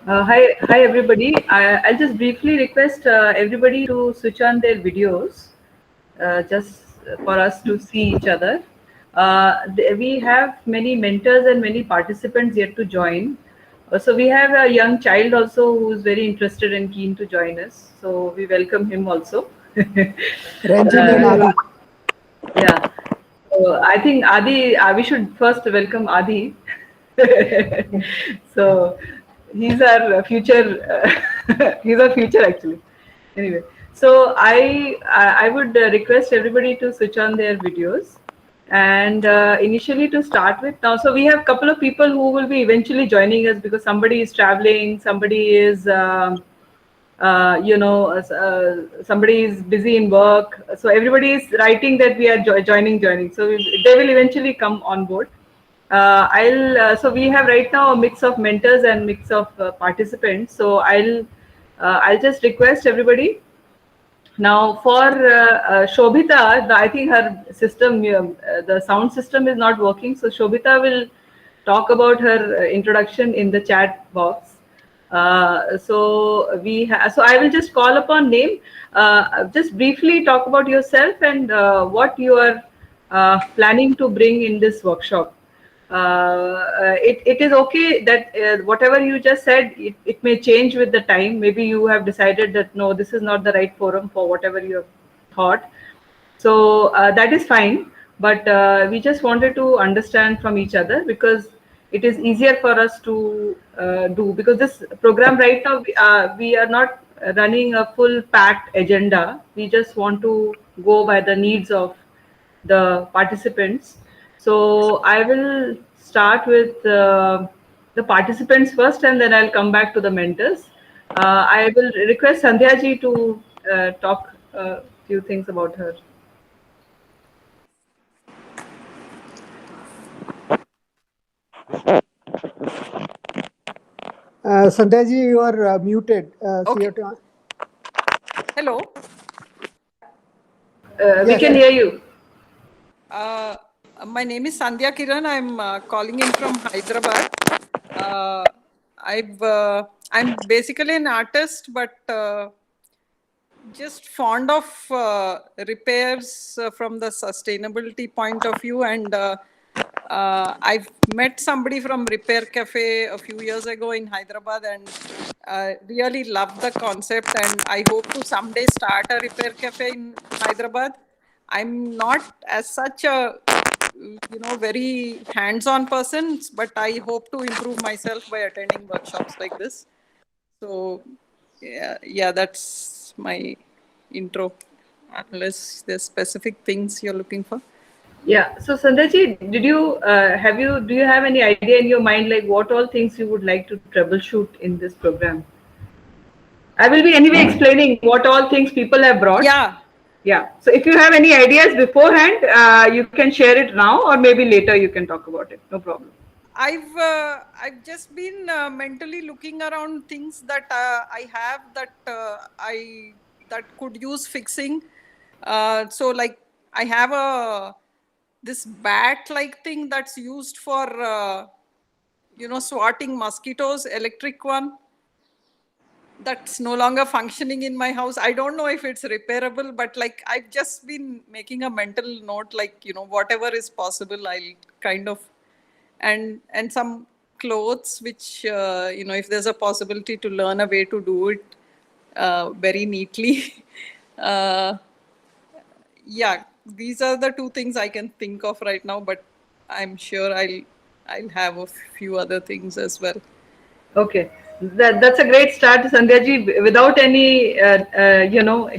Hi everybody. I'll just briefly request everybody to switch on their videos, just for us to see each other. We have many mentors and many participants yet to join. So we have a young child also who is very interested and keen to join us. So we welcome him also. Ranjan and uh, Adi. yeah. So I think Adi, we should first welcome Adi. So he's our future. He's our future actually. Anyway, so I would request everybody to switch on their videos, and initially to start with now. So we have a couple of people who will be eventually joining us because somebody is traveling, somebody is. Somebody is busy in work, so everybody is writing that we are joining, so they will eventually come on board. I'll So we have right now a mix of mentors and mix of participants, so I'll just request everybody now for Shobhita. I think her system, the sound system is not working. So Shobhita will talk about her introduction in the chat box. So I will just call upon name. Just briefly talk about yourself and what you are planning to bring in this workshop. It is okay that whatever you just said, it may change with the time. Maybe you have decided that no, this is not the right forum for whatever you have thought. So that is fine. But we just wanted to understand from each other because it is easier for us to do, because this program right now we are not running a full packed agenda. We just want to go by the needs of the participants. So I will start with the participants first, and then I'll come back to the mentors. I will request Sandhya ji to talk a few things about her. Sandhya ji, you are muted. So you Okay. have to, Hello. We yes, can yes. hear you. My name is Sandhya Kiran. I'm calling in from Hyderabad. I'm basically an artist, but just fond of repairs from the sustainability point of view. And I've met somebody from Repair Cafe a few years ago in Hyderabad, and really loved the concept. And I hope to someday start a Repair Cafe in Hyderabad. I'm not as such a very hands-on person, but I hope to improve myself by attending workshops like this. So yeah, that's my intro, unless there's specific things you're looking for. Yeah. So Sandhya ji, do you have any idea in your mind like what all things you would like to troubleshoot in this program? I will be anyway explaining what all things people have brought. Yeah, Yeah. So if you have any ideas beforehand, you can share it now, or maybe later you can talk about it. No problem. I've just been mentally looking around things that I have that could use fixing. So like I have this bat like thing that's used for swatting mosquitoes, electric one, that's no longer functioning in my house. I don't know if it's repairable, but like I've just been making a mental note, like whatever is possible, I'll kind of, and some clothes which if there's a possibility to learn a way to do it very neatly. uh, yeah, these are the two things I can think of right now, but I'm sure I'll have a few other things as well. Okay. That's a great start, Sandhya ji. Without any,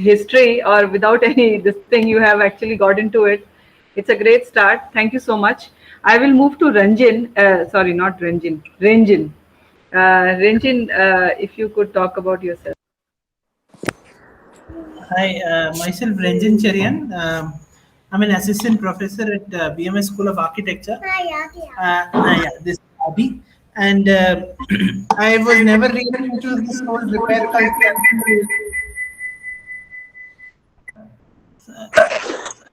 history, or without any this thing, you have actually got into it. It's a great start. Thank you so much. I will move to Ranjin. Sorry, not Ranjin. Ranjin. Ranjin, if you could talk about yourself. Hi, myself Ranjan Cherian. I'm an assistant professor at BMS School of Architecture. Yeah, this is Abhi. And I was never really into this whole repair culture until.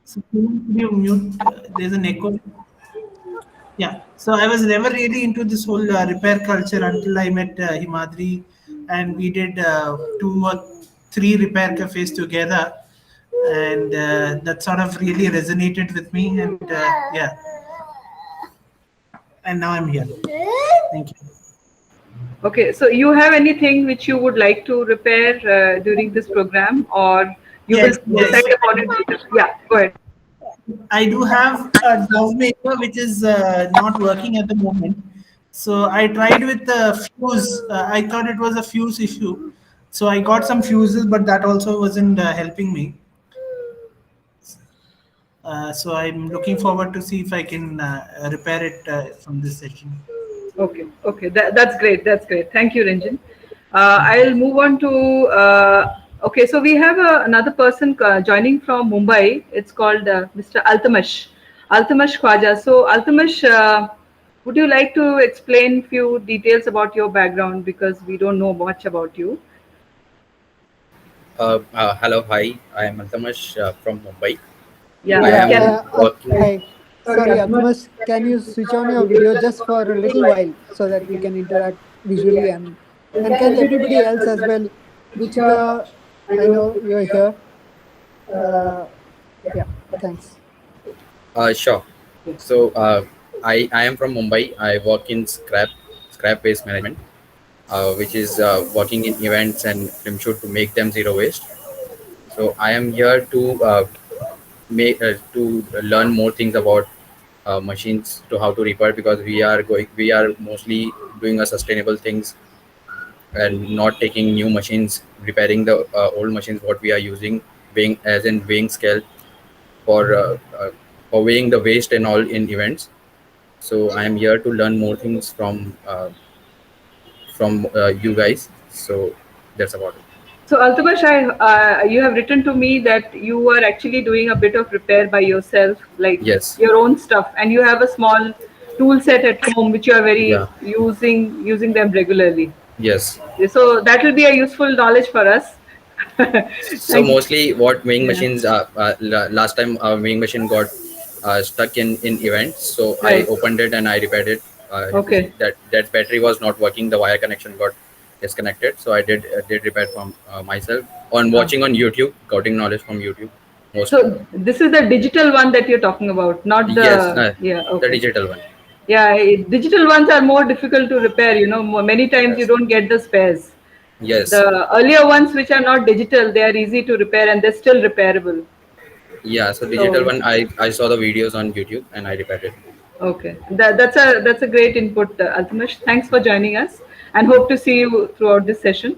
So, can you mute? There's an echo. Yeah, so I was never really into this whole repair culture until I met Himadri, and we did 2 or 3 repair cafes together, and that sort of really resonated with me. And yeah, and now I'm here. Thank you. Okay, so you have anything which you would like to repair during this program, or you will Yes, yes. decide upon it later? Yeah, go ahead. I do have a Dove Maker which is not working at the moment. So I tried with the fuse. I thought it was a fuse issue. So I got some fuses, but that also wasn't helping me. So I'm looking forward to see if I can repair it from this session. Okay, okay, that's great. That's great. Thank you, Ranjan. I'll move on to. Okay, so we have another person joining from Mumbai. It's called Mr. Altamash, Altamash Khwaja. So, Altamash, would you like to explain few details about your background, because we don't know much about you? Hello, hi. I am Altamash from Mumbai. Yeah, I Yeah, am working. hi. Sorry, Altamash, can you switch on your video just for a little while so that we can interact visually, and can everybody else as well? Ruchika, I know you're here. Yeah, thanks. Sure. So I am from Mumbai. I work in scrap waste management, which is working in events and film shoot to make them zero waste. So I am here to learn more things about machines, to how to repair, because we are mostly doing a sustainable things and not taking new machines, repairing the old machines what we are using, weighing, as in weighing scale for weighing the waste and all in events. So I am here to learn more things from you guys. So that's about it. So, Altamash, you have written to me that you were actually doing a bit of repair by yourself, like Yes. your own stuff, and you have a small tool set at home which you are very Yeah. using them regularly. Yes. So that will be a useful knowledge for us. So Thank you. mostly what weighing Yeah. machines last time our weighing machine got stuck in events, so I Right. opened it and I repaired it. Okay. That battery was not working, the wire connection got disconnected, so I did repair from myself on Ah. watching on YouTube, getting knowledge from YouTube So mostly. this is the digital one that you're talking about, not the, Yes, yeah. the Okay. digital one. Yeah, digital ones are more difficult to repair. Many times you Yes. don't get the spares. The Yes. earlier ones which are not digital, they are easy to repair and they're still repairable. Yeah, so digital So one, I saw the videos on YouTube and I repaired it. okay, that's a great input, Altamash. Thanks for joining us, and hope to see you throughout this session.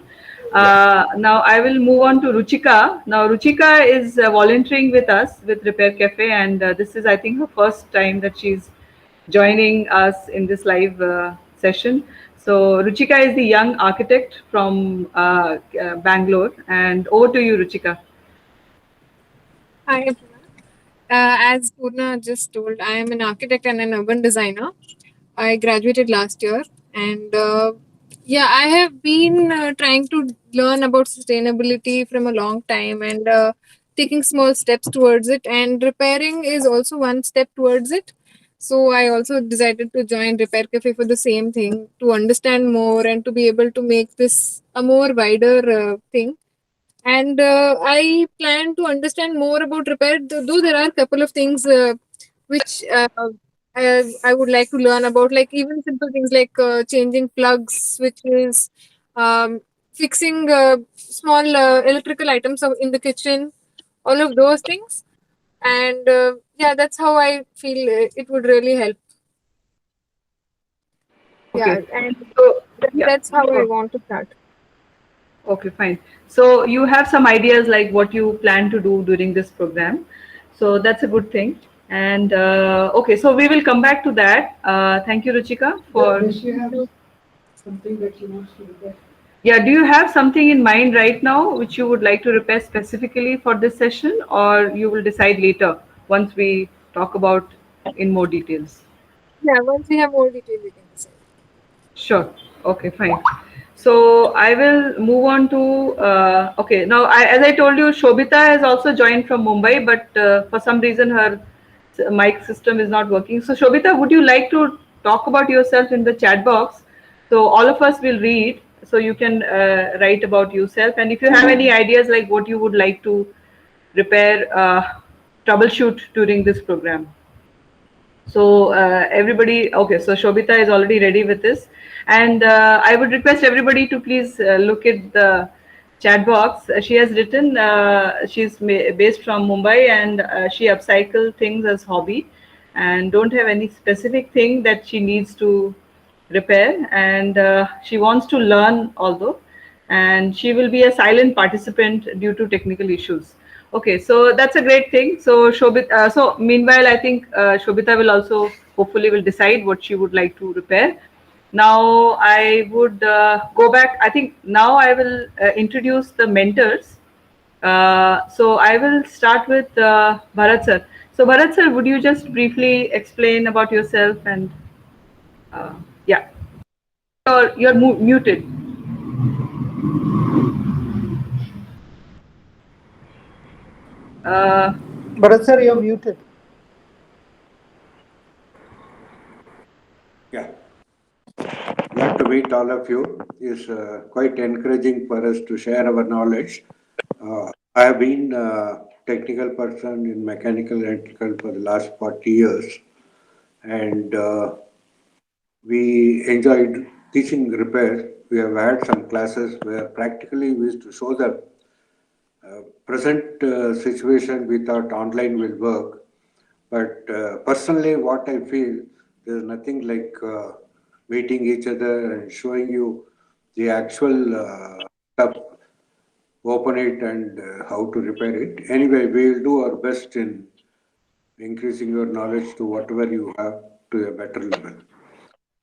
Yeah. Now I will move on to Ruchika. Now Ruchika is volunteering with us with Repair Cafe, and this is, I think, her first time that she's joining us in this live session. So Ruchika is the young architect from Bangalore, and over to you, Ruchika. Hi, everyone. As Purna just told, I am an architect and an urban designer. I graduated last year, and yeah, I have been trying to learn about sustainability from a long time and taking small steps towards it. And repairing is also one step towards it. So I also decided to join Repair Cafe for the same thing, to understand more and to be able to make this a more wider thing. And I plan to understand more about repair, though there are a couple of things which I would like to learn about, like even simple things like changing plugs, switches, fixing small electrical items in the kitchen, all of those things. And yeah, that's how I feel it would really help. Yeah, Okay. and So yeah. that's how I want to start. Okay, fine. So you have some ideas like what you plan to do during this program. So that's a good thing. And okay, so we will come back to that. Thank you, Ruchika, for. Does she have something that she wants to repair? Yeah, do you have something in mind right now which you would like to repair specifically for this session, or you will decide later once we talk about in more details? Yeah, once we have more detail, we can decide. Sure. Okay, fine. So I will move on to, okay, now as I told you, Shobita has also joined from Mumbai, but for some reason her mic system is not working. So Shobita, would you like to talk about yourself in the chat box? So all of us will read. So you can write about yourself, and if you have any ideas like what you would like to repair, troubleshoot during this program. So everybody, okay, so Shobita is already ready with this. And I would request everybody to please look at the chat box. She has written, she's based from Mumbai, and she upcycle things as hobby and don't have any specific thing that she needs to repair. And she wants to learn although, and she will be a silent participant due to technical issues. Okay, so that's a great thing. So Shobita, so meanwhile, I think Shobita will also hopefully will decide what she would like to repair. Now I would go back. I think now I will introduce the mentors. So I will start with Bharat sir. So Bharat sir, would you just briefly explain about yourself and yeah, you're muted. Bharat sir, you're muted. Yeah. Glad to meet all of you. It's quite encouraging for us to share our knowledge. I have been a technical person in mechanical and electrical for the last 40 years. And we enjoyed teaching repair. We have had some classes where practically we used to show the present situation we thought online will work. But personally, what I feel, there's nothing like meeting each other and showing you the actual stuff, open it and how to repair it. Anyway, we will do our best in increasing your knowledge to whatever you have to a better level.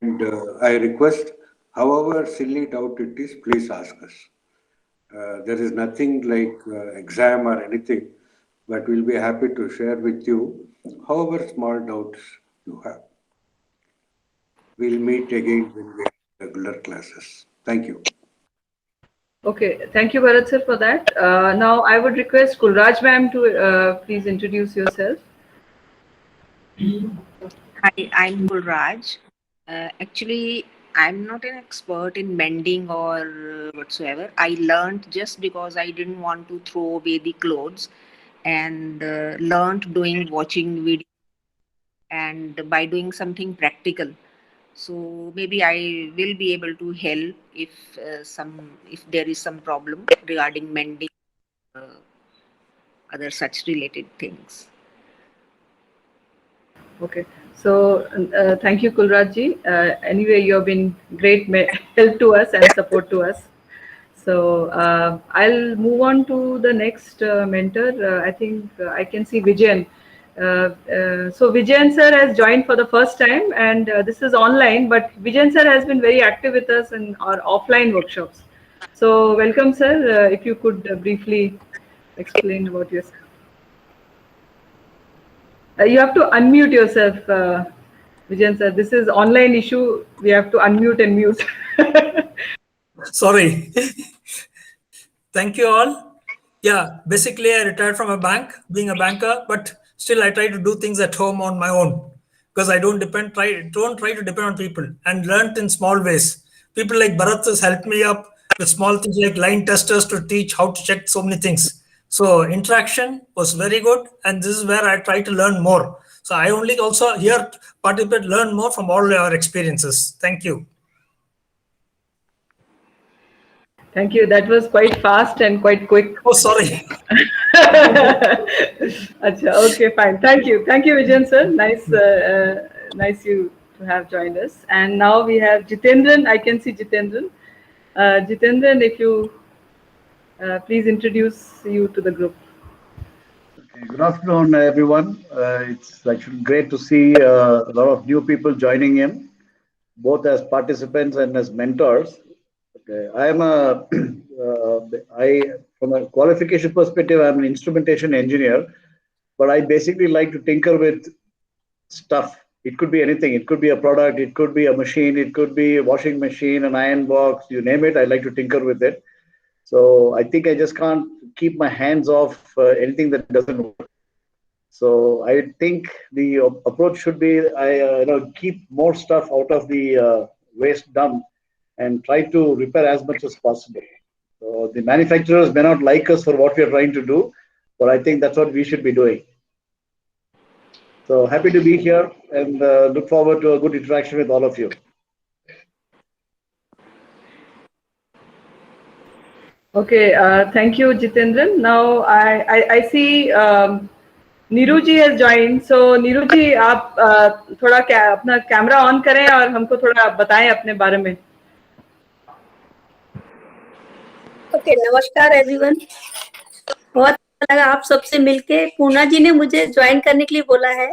And I request, however silly doubt it is, please ask us. There is nothing like exam or anything, but we'll be happy to share with you however small doubts you have. We'll meet again when we have regular classes. Thank you. Okay, thank you, Bharat sir, for that. Now I would request Kulraj ma'am to please introduce yourself. Hi, I'm Gulraj. Actually, I'm not an expert in mending or whatsoever. I learned just because I didn't want to throw away the clothes, and learned doing watching video and by doing something practical. So maybe I will be able to help if there is some problem regarding mending, other such related things. Okay, so thank you, Kulraj ji. Anyway, you have been great help to us and support to us. So I'll move on to the next mentor. I think I can see Vijayan. So Vijayan sir has joined for the first time, and this is online, but Vijayan sir has been very active with us in our offline workshops. So welcome sir, if you could briefly explain about yourself. You have to unmute yourself, Vijayan sir. This is online issue. We have to unmute and mute. Sorry. Thank you all. Yeah, basically I retired from a bank, being a banker, but still I try to do things at home on my own because I don't try to depend on people, and learned in small ways. People like Bharat has helped me up with small things like line testers to teach how to check so many things. So interaction was very good, and this is where I try to learn more. So I only also here participate, learn more from all your experiences. Thank you. Thank you. That was quite fast and quite quick. Oh, sorry. Achha, okay, fine. Thank you. Thank you, Vijayan sir. Nice you to have joined us. And now we have Jitendran. I can see Jitendran. Jitendran, if you please introduce you to the group. Okay, good afternoon, everyone. It's actually great to see a lot of new people joining in, both as participants and as mentors. Okay, I am from a qualification perspective, I'm an instrumentation engineer, but I basically like to tinker with stuff. It could be anything. It could be a product. It could be a machine. It could be a washing machine, an iron box, you name it. I like to tinker with it. So I think I just can't keep my hands off anything that doesn't work. So I think the approach should be, keep more stuff out of the waste dump and try to repair as much as possible. So the manufacturers may not like us for what we are trying to do, but I think that's what we should be doing. So happy to be here and look forward to a good interaction with all of you. Okay, thank you, Jitendran. Now I see Neeru ji has joined. So Neeru जी आप थोड़ा अपना camera on करें और हमको थोड़ा बताएं अपने बारे में. ओके, नमस्कार एवरीवन. बहुत अच्छा लगा आप सबसे मिलके. पूर्णा जी ने मुझे ज्वाइन करने के लिए बोला है.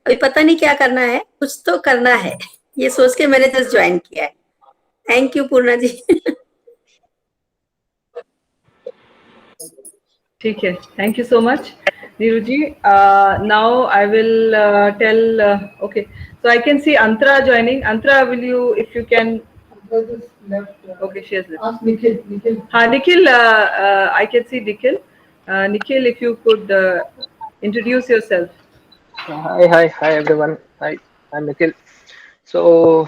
अभी पता नहीं क्या करना है, कुछ तो करना है, ये सोच के मैंने जस्ट ज्वाइन किया है. Thank you Purna ji. ठीक है, thank you so much Neeru ji. Now I will tell. Okay, so I can see Antara joining. Antara, will you, if you can? Okay, she has left. Ask Nikhil. हाँ, Nikhil, I can see Nikhil. Nikhil, if you could introduce yourself. Hi everyone. Hi, I'm Nikhil. So,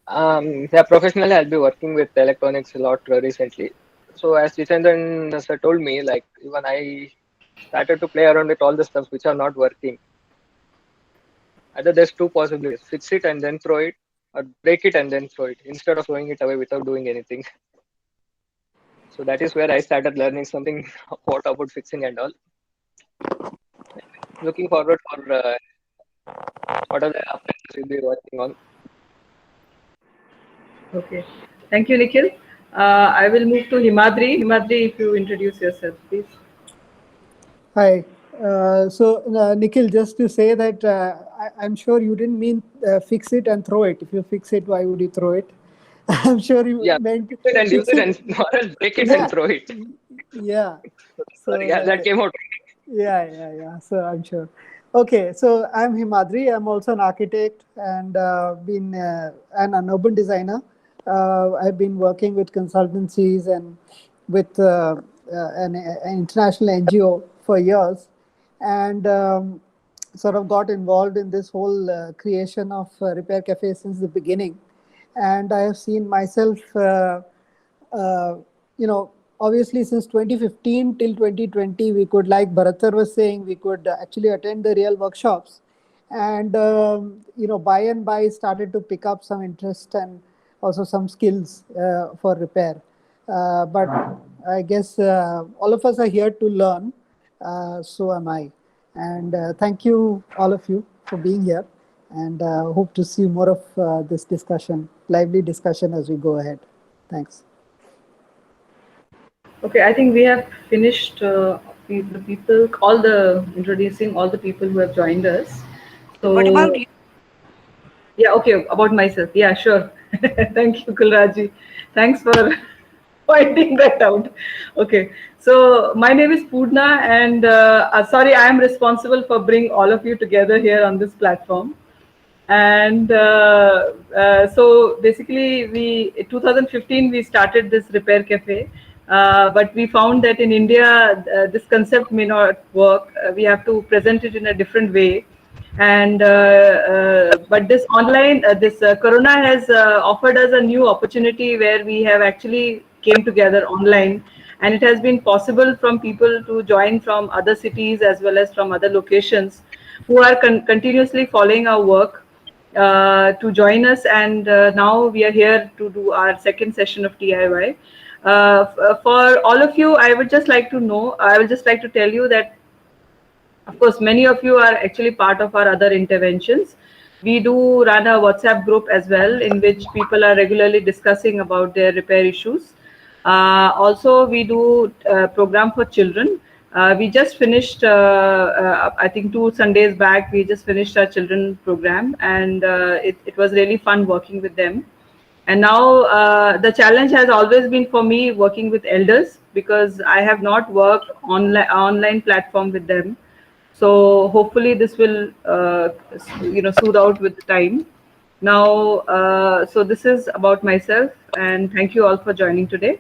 professionally, I'll be working with electronics a lot recently. So, as Jitendran sir told me, like even I started to play around with all the stuff which are not working. Either there's two possibilities: fix it and then throw it, or break it and then throw it, instead of throwing it away without doing anything. So that is where I started learning something about fixing and all. Looking forward for what are the updates we'll be working on. Okay, thank you, Nikhil. I will move to Himadri. Himadri, if you introduce yourself, please. Hi. Nikhil, just to say that I'm sure you didn't mean fix it and throw it. If you fix it, why would you throw it? I'm sure you meant fix it and use it and or else break it and throw it. Yeah. So yeah, that came out. Yeah. So I'm sure. Okay, so I'm Himadri. I'm also an architect and been an urban designer. I've been working with consultancies and with an international NGO for years, and sort of got involved in this whole creation of Repair Cafe since the beginning. And I have seen myself, obviously since 2015 till 2020, we could, like Bharatar was saying, we could actually attend the real workshops. And, by and by started to pick up some interest and also some skills for repair. But I guess all of us are here to learn. So am I. And thank you, all of you, for being here. And hope to see more of this discussion, lively discussion as we go ahead. Thanks. Okay, I think we have finished introducing all the people who have joined us. So, What about you? Yeah, okay, about myself. Yeah, sure. Thank you, Kulraji. Thanks for pointing that out. Okay, so my name is Poorna, and sorry, I am responsible for bringing all of you together here on this platform. And so basically, 2015 we started this Repair Cafe, but we found that in India this concept may not work. We have to present it in a different way. And but this online, Corona has offered us a new opportunity where we have actually came together online, and it has been possible from people to join from other cities as well as from other locations who are continuously following our work to join us. And now we are here to do our second session of DIY. For all of you, I would just like to tell you that, of course, many of you are actually part of our other interventions. We do run a WhatsApp group as well, in which people are regularly discussing about their repair issues. Also, we do a program for children. We just finished, I think 2 Sundays back, we just finished our children program, and it was really fun working with them. And now the challenge has always been for me working with elders, because I have not worked online platform with them. So hopefully this will, soothe out with time. Now, so this is about myself, and thank you all for joining today.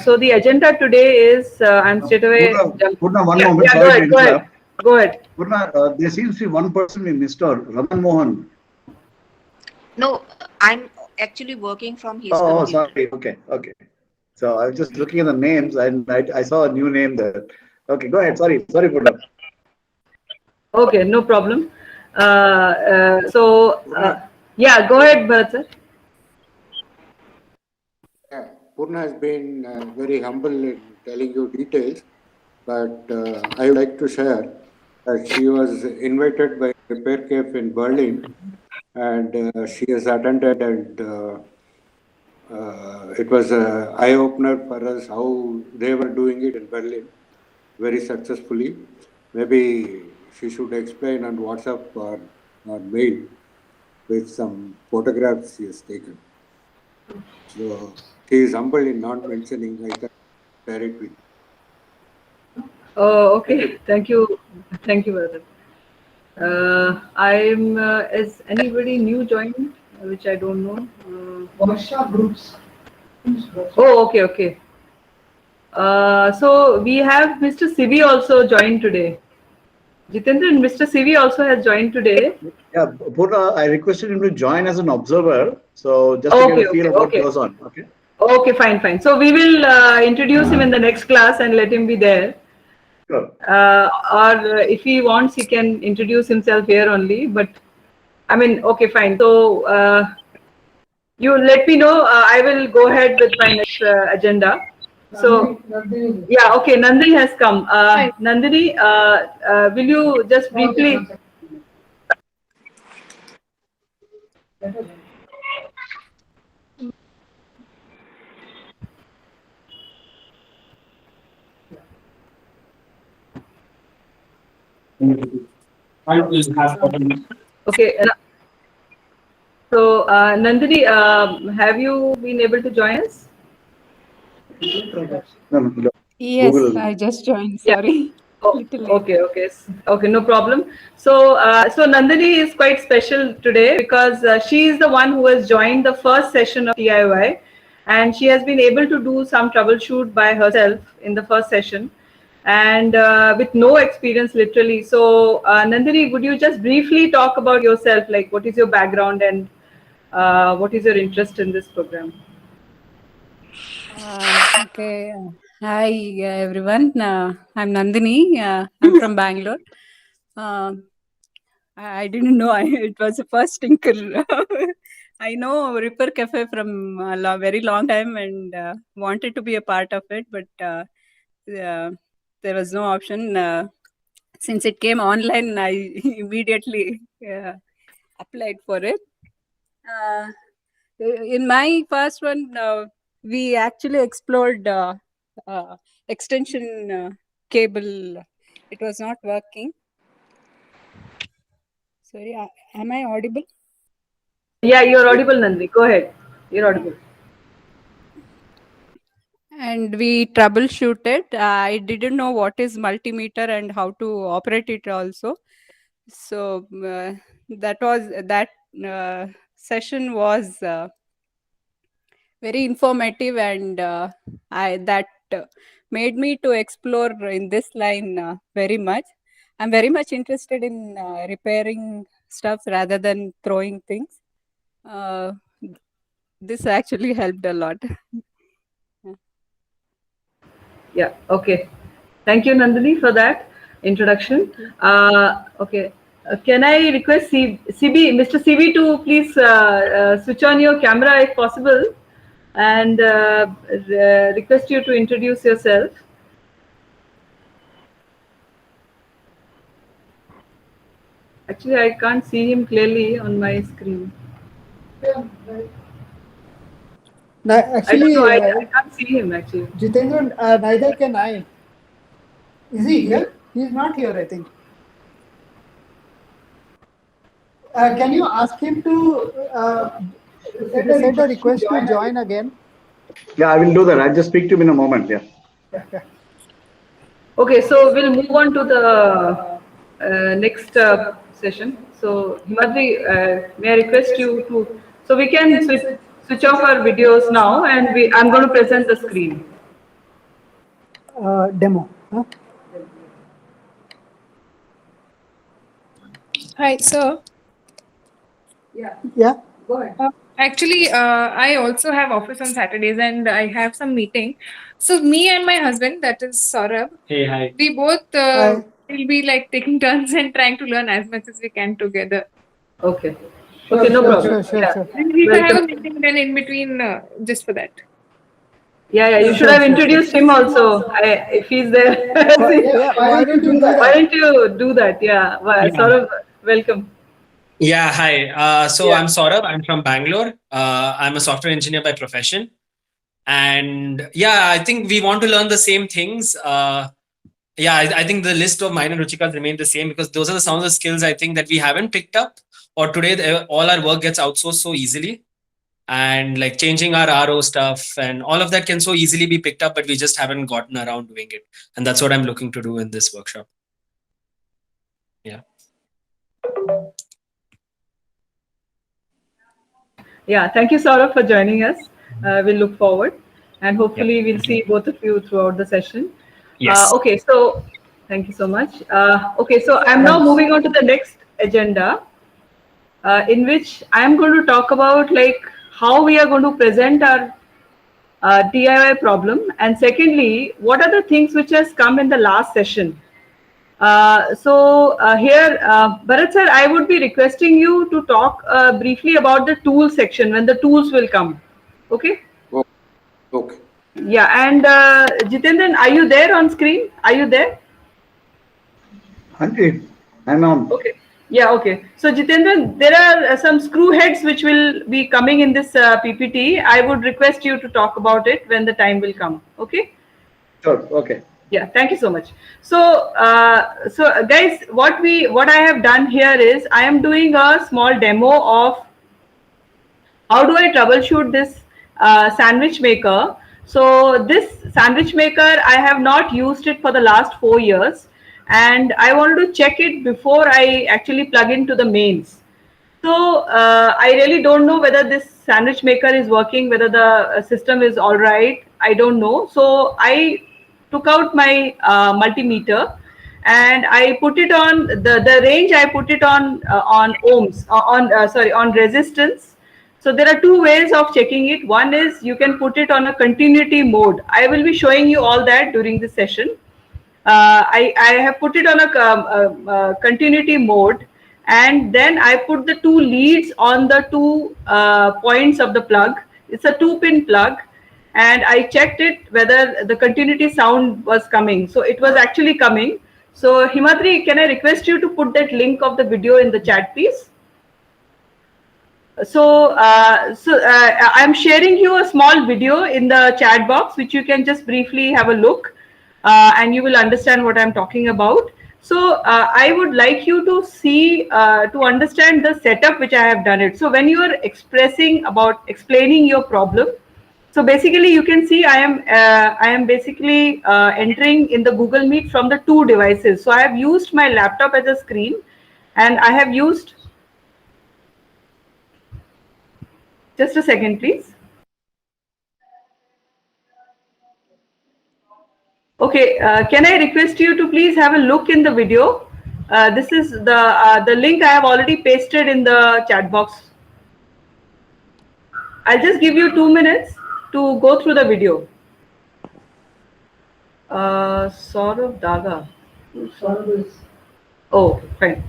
So the agenda today is, I'm straight away. Poorna, one yeah, moment. Yeah, go ahead. Go ahead. Purna, there seems to be one person we missed out, Raman Mohan. No, I'm actually working from his Oh, computer. sorry. Okay, okay. So I was just looking at the names and I saw a new name there. Okay, go ahead. Sorry, Purna. Okay, no problem. Yeah, go ahead, Bharat sir. Yeah, Purna has been very humble in telling you details, but I would like to share that she was invited by Repair Cafe in Berlin, and she has attended, and it was an eye-opener for us how they were doing it in Berlin very successfully. Maybe she should explain on WhatsApp or mail with some photographs she has taken. So she is humble in not mentioning. I can share it with you. Oh, okay. Thank you, Bharat. Is anybody new joined, which I don't know? Workshop groups. Oh, okay, okay. So we have Mr. Sivi also joined today. Jitendra, Mr. Sivi also has joined today. Yeah, Purna, I requested him to join as an observer. So just to get a feel of what goes on. Okay. Okay, fine, fine. So we will introduce him in the next class and let him be there. Sure. Or if he wants, he can introduce himself here only. But I mean, okay, fine. So you let me know. I will go ahead with my next agenda. So yeah, okay. Nandini has come. Nandini, will you just briefly? Okay. So Nandini, have you been able to join us? No. Yes, Google. I just joined. Sorry. Okay, no problem. So, so Nandini is quite special today because she is the one who has joined the first session of DIY, and she has been able to do some troubleshoot by herself in the first session, and with no experience, literally. So, Nandini, would you just briefly talk about yourself, like what is your background and what is your interest in this program? Okay. Hi, everyone. I'm Nandini. I'm from Bangalore. I didn't know it was the first Tinker. I know Repair Cafe from a very long time and wanted to be a part of it, but there was no option. Since it came online, I immediately applied for it. In my first one, we actually explored extension cable. It was not working. Sorry, am I audible? Yeah, you're audible, Nandini. Go ahead. You're audible. And we troubleshooted. I didn't know what is multimeter and how to operate it also. So that session was very informative, and that made me to explore in this line very much. I'm very much interested in repairing stuff rather than throwing things. This actually helped a lot. Yeah, okay. Thank you, Nandini, for that introduction. Okay. Can I request Mr. CB to please switch on your camera if possible and request you to introduce yourself. Actually, I can't see him clearly on my screen. No, actually, I can't see him actually. Jitendra, neither can I. Is he here? He's not here, I think. Can you ask him to send a request to join again? Yeah, I will do that. I'll just speak to him in a moment. Yeah. Okay, so we'll move on to the next session. So, Himadri, may I request you to, so we can switch off our videos now, and I'm going to present the screen. Demo. Huh? Hi, sir. Yeah. Go ahead. Actually, I also have office on Saturdays and I have some meeting. So me and my husband, that is Saurabh, Hey, hi. we both Hi. will be like taking turns and trying to learn as much as we can together. Okay. Sure, Okay, no sure, problem. sure, sure, Yeah. sure. We can have a Welcome. meeting then in between just for that. Yeah, you should Sure, have sure, sure. introduced him also. If he's there. Yeah, why don't you do Why that? don't you do that? Yeah. Yeah. Saurabh, welcome. Yeah, hi. So Yeah. I'm Saurabh. I'm from Bangalore. I'm a software engineer by profession. And yeah, I think we want to learn the same things. Yeah, I think the list of mine and Ruchika's remain the same because those are some of the skills I think that we haven't picked up, or today all our work gets outsourced so easily. And like changing our RO stuff and all of that can so easily be picked up, but we just haven't gotten around doing it. And that's what I'm looking to do in this workshop. Yeah. Yeah, thank you, Saurabh, for joining us. We'll look forward, and hopefully we'll see both of you throughout the session. Yes. Okay, so thank you so much. Okay, so I'm now Thanks. moving on to the next agenda, in which I'm going to talk about like how we are going to present our DIY problem, and secondly, what are the things which has come in the last session. Here, Bharat sir, I would be requesting you to talk briefly about the tool section when the tools will come. Okay? Oh, okay. Yeah, and Jitendran, are you there on screen? Are you there? 100. I'm on. Okay. Yeah, okay. So Jitendran, there are some screw heads which will be coming in this PPT. I would request you to talk about it when the time will come. Okay? Sure. Okay. Yeah, thank you so much. So guys, what I have done here is I am doing a small demo of how do I troubleshoot this sandwich maker. So this sandwich maker, I have not used it for the last 4 years, and I wanted to check it before I actually plug into the mains. So I really don't know whether this sandwich maker is working, whether the system is all right. I don't know. So I took out my multimeter and I put it on the range. I put it on ohms, on resistance. So there are two ways of checking it. One is you can put it on a continuity mode. I will be showing you all that during the session. I have put it on a continuity mode, and then I put the two leads on the two points of the plug. It's a 2-pin plug, and I checked it whether the continuity sound was coming. So it was actually coming. So Himadri, can I request you to put that link of the video in the chat, please? I'm sharing you a small video in the chat box, which you can just briefly have a look, and you will understand what I'm talking about. So I would like you to see, to understand the setup which I have done it. So when you are explaining your problem, so basically you can see I am basically entering in the Google Meet from the two devices. So I have used my laptop as a screen, and I have used. Just a second, please. Okay, can I request you to please have a look in the video? This is the link I have already pasted in the chat box. I'll just give you 2 minutes to go through the video. Saurav Daga. Oh, fine.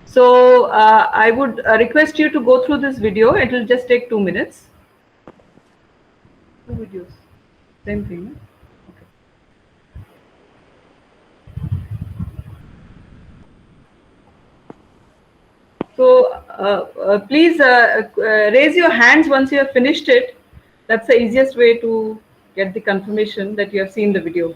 So I would request you to go through this video. It will just take 2 minutes. 2 videos. Same thing. No? So please raise your hands once you have finished it. That's the easiest way to get the confirmation that you have seen the video.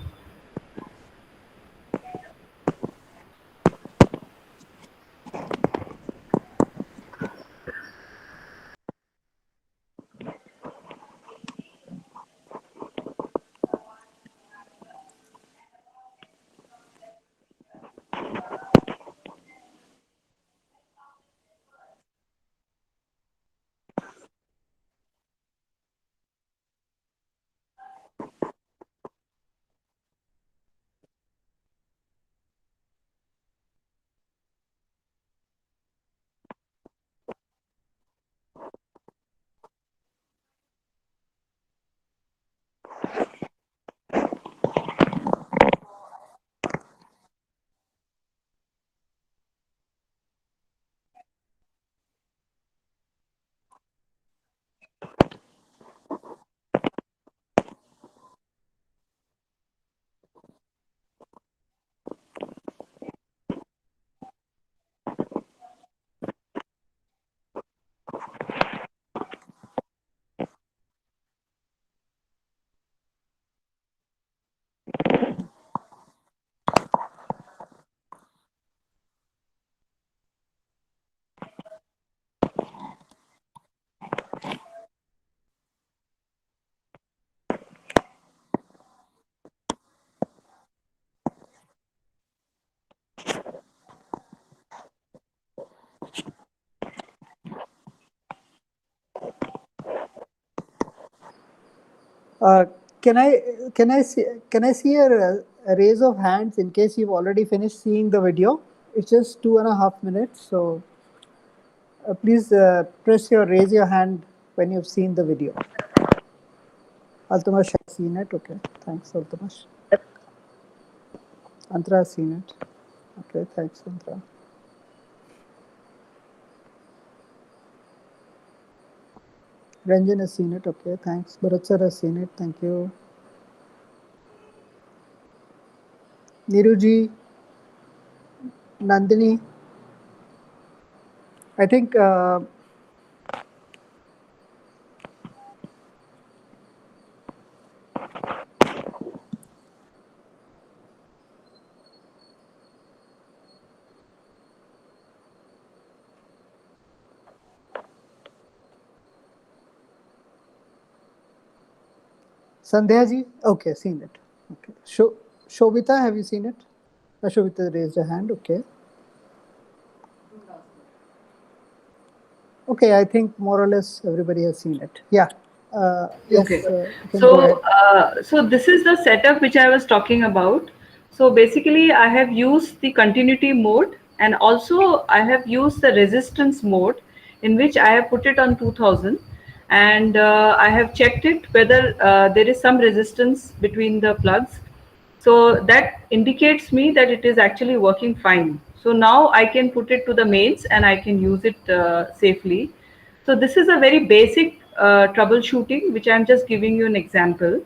Can I see a raise of hands in case you've already finished seeing the video? It's just 2.5 minutes, so please raise your hand when you've seen the video. Altamash has seen it. Okay, thanks, Altamash. Antra has seen it. Okay, thanks, Antra. Ranjan has seen it. Okay, thanks. Bharat sir has seen it. Thank you. Niruji, Nandini. I think Sandhya ji, okay, seen it. Okay, Shobita, have you seen it? Shobita raised her hand. Okay. Okay, I think more or less everybody has seen it. Yeah. Yes, Okay. So this is the setup which I was talking about. So basically, I have used the continuity mode, and also I have used the resistance mode, in which I have put it on 2000, and I have checked it whether there is some resistance between the plugs. So that indicates me that it is actually working fine. So now I can put it to the mains and I can use it safely. So this is a very basic troubleshooting, which I'm just giving you an example.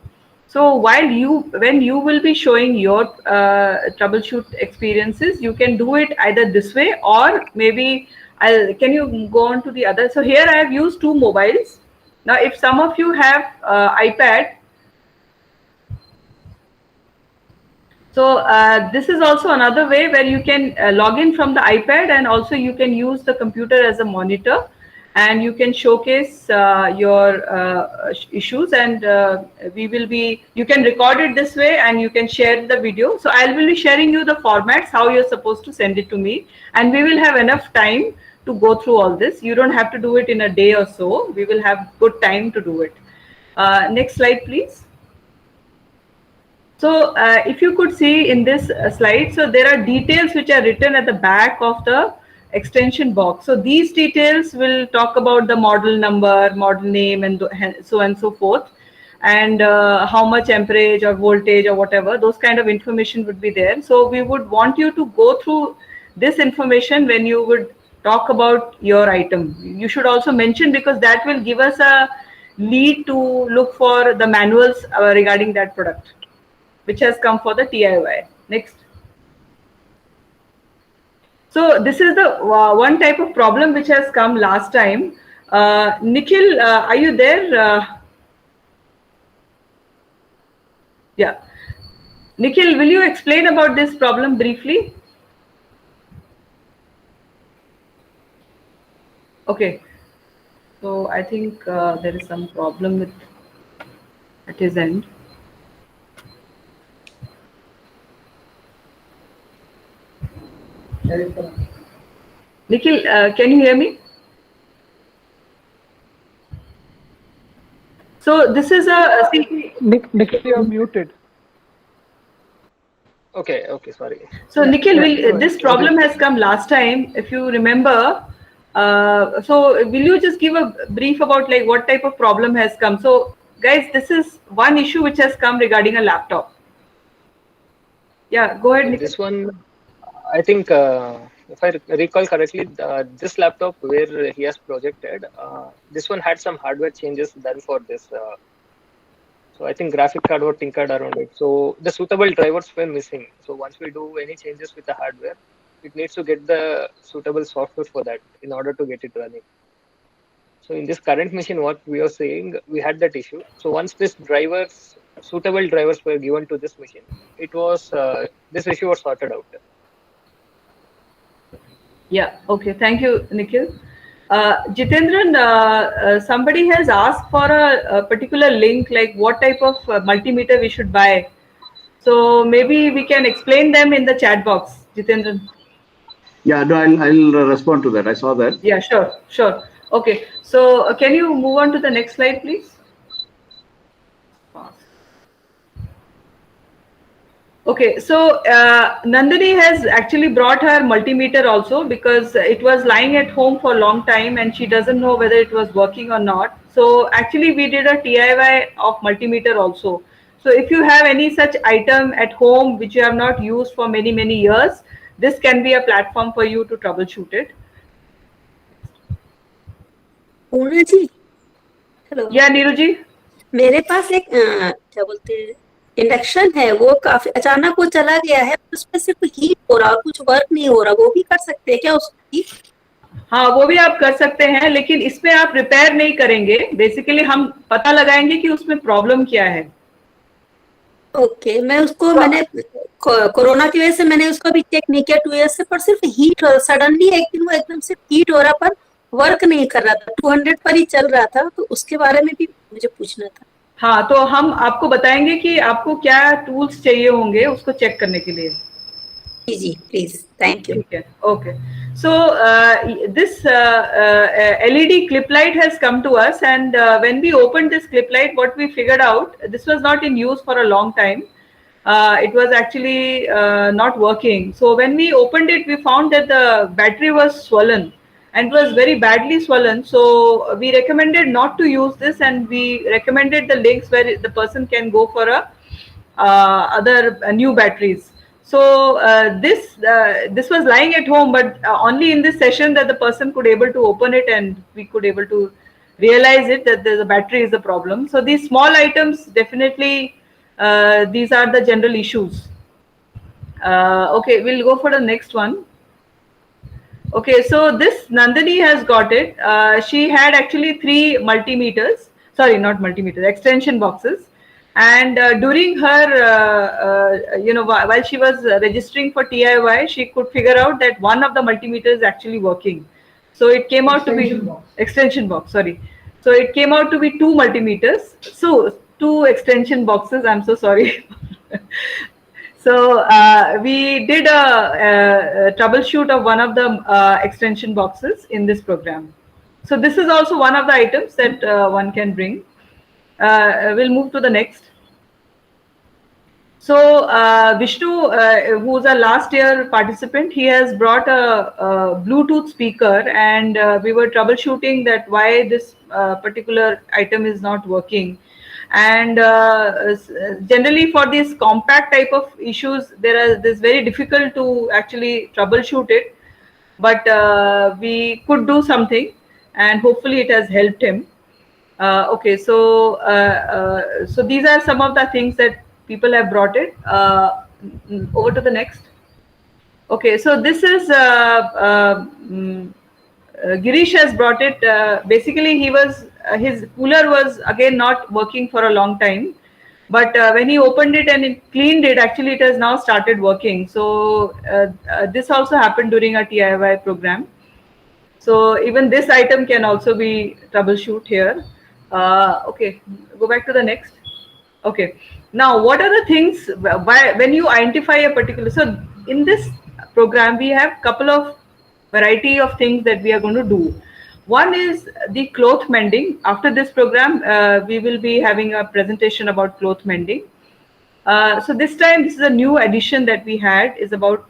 So when you will be showing your troubleshoot experiences, you can do it either this way, or maybe can you go on to the other? So here I have used 2 mobiles. Now, if some of you have iPad, so this is also another way where you can log in from the iPad, and also you can use the computer as a monitor, and you can showcase your issues, and you can record it this way, and you can share the video. So I will be sharing you the formats, how you're supposed to send it to me, and we will have enough time to go through all this. You don't have to do it in a day or so. We will have good time to do it. Next slide, please. So if you could see in this slide, so there are details which are written at the back of the extension box. So these details will talk about the model number, model name, and so on and so forth, and how much amperage or voltage or whatever, those kind of information would be there. So we would want you to go through this information when you would talk about your item. You should also mention, because that will give us a lead to look for the manuals regarding that product, which has come for the TIY. Next. So this is the one type of problem which has come last time. Nikhil, are you there? Yeah. Nikhil, will you explain about this problem briefly? Okay. So I think there is some problem at his end. Nikhil, can you hear me? So this is a Nikhil, you're muted. Okay, sorry. So Nikhil, this problem has come last time, if you remember. So will you just give a brief about like what type of problem has come? So guys, this is one issue which has come regarding a laptop. Yeah, go ahead, Nikhil. This one, I think, if I recall correctly, this laptop where he has projected, this one had some hardware changes done for this. So I think graphic card was tinkered around it. So the suitable drivers were missing. So once we do any changes with the hardware, it needs to get the suitable software for that in order to get it running. So in this current machine, what we are saying, we had that issue. So once this suitable drivers were given to this machine, it was this issue was sorted out. Yeah, okay. Thank you, Nikhil. Jitendran, somebody has asked for a particular link, like what type of multimeter we should buy. So maybe we can explain them in the chat box, Jitendran. Yeah, no, I'll respond to that. I saw that. Yeah, sure. Okay. So can you move on to the next slide, please? Fast. Okay, so Nandini has actually brought her multimeter also because it was lying at home for a long time and she doesn't know whether it was working or not. So actually we did a DIY of multimeter also. So if you have any such item at home which you have not used for many, many years, this can be a platform for you to troubleshoot it. Purna ji, hello. या नीरू जी, मेरे पास एक क्या बोलते हैं induction है, वो काफी अचानक वो चला गया है, उसमें सिर्फ हीट हो रहा और कुछ वर्क नहीं हो रहा, वो भी कर सकते हैं क्या उसकी? हाँ वो भी आप कर सकते हैं, लेकिन इसमें आप रिपेयर नहीं करेंगे। बेसिकली हम पता लगाएंगे कि उसमें प्रॉब्लम क्या है। ओके, मैं उसको मैंने कोरोना की वजह से मैंने उसको भी चेक नहीं किया 2 इयर्स से, पर सिर्फ हीट हो, सडनली एक दिन वो एकदम से हीट हो रहा पर वर्क नहीं कर रहा था, 200 पर ही चल रहा था, तो उसके बारे में भी मुझे पूछना था। हाँ, तो हम आपको बताएंगे कि आपको क्या टूल्स चाहिए होंगे उसको चेक करने के लिए। जी जी please, thank you. Okay, so this LED clip light has come to us, and when we opened this clip light, what we figured out, this was not in use for a long time. It was actually not working. So when we opened it, we found that the battery was swollen and was very badly swollen. So we recommended not to use this, and we recommended the links where the person can go for a other new batteries. So this was lying at home, but only in this session that the person could able to open it and we could able to realize it that the battery is the problem. So these small items definitely these are the general issues. Okay, we'll go for the next one. Okay, so this Nandini has got it. She had actually 3 multimeters, sorry, not multimeters, extension boxes. And during her, while she was registering for TIY, she could figure out that one of the multimeters is actually working. So it came out to be extension box, sorry. So it came out to be 2 multimeters. So 2 extension boxes, I'm so sorry. So we did a troubleshoot of one of the extension boxes in this program. So this is also one of the items that one can bring. We'll move to the next. So Vishnu, who's a last year participant, he has brought a Bluetooth speaker, and we were troubleshooting that why this particular item is not working. And generally for these compact type of issues, this very difficult to actually troubleshoot it, but we could do something, and hopefully it has helped him. Okay, so so these are some of the things that people have brought it. Over to the next. Okay, so this is Girish has brought it. Basically, he was his cooler was again not working for a long time, but when he opened it and it cleaned it, actually it has now started working. So this also happened during a TIY program. So even this item can also be troubleshoot here. Okay, go back to the next. Okay, now what are the things when you identify a particular, so in this program we have couple of variety of things that we are going to do. One is the cloth mending. After this program we will be having a presentation about cloth mending. So this time, this is a new addition that we had, is about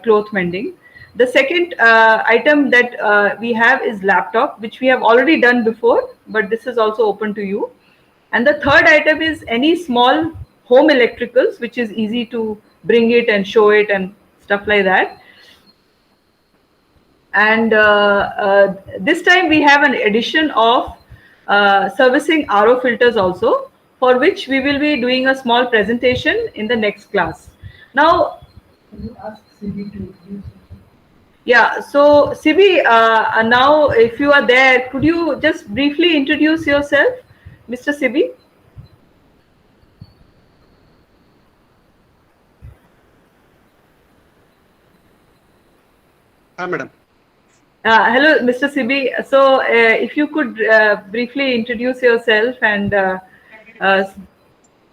cloth mending. The second item that we have is laptop, which we have already done before, but this is also open to you. And the third item is any small home electricals, which is easy to bring it and show it and stuff like that. And this time we have an addition of servicing RO filters also, for which we will be doing a small presentation in the next class. Now, yeah, so Sibi, now if you are there, could you just briefly introduce yourself, Mr. Sibi? Hi, madam. Hello, Mr. Sibi. So if you could briefly introduce yourself and go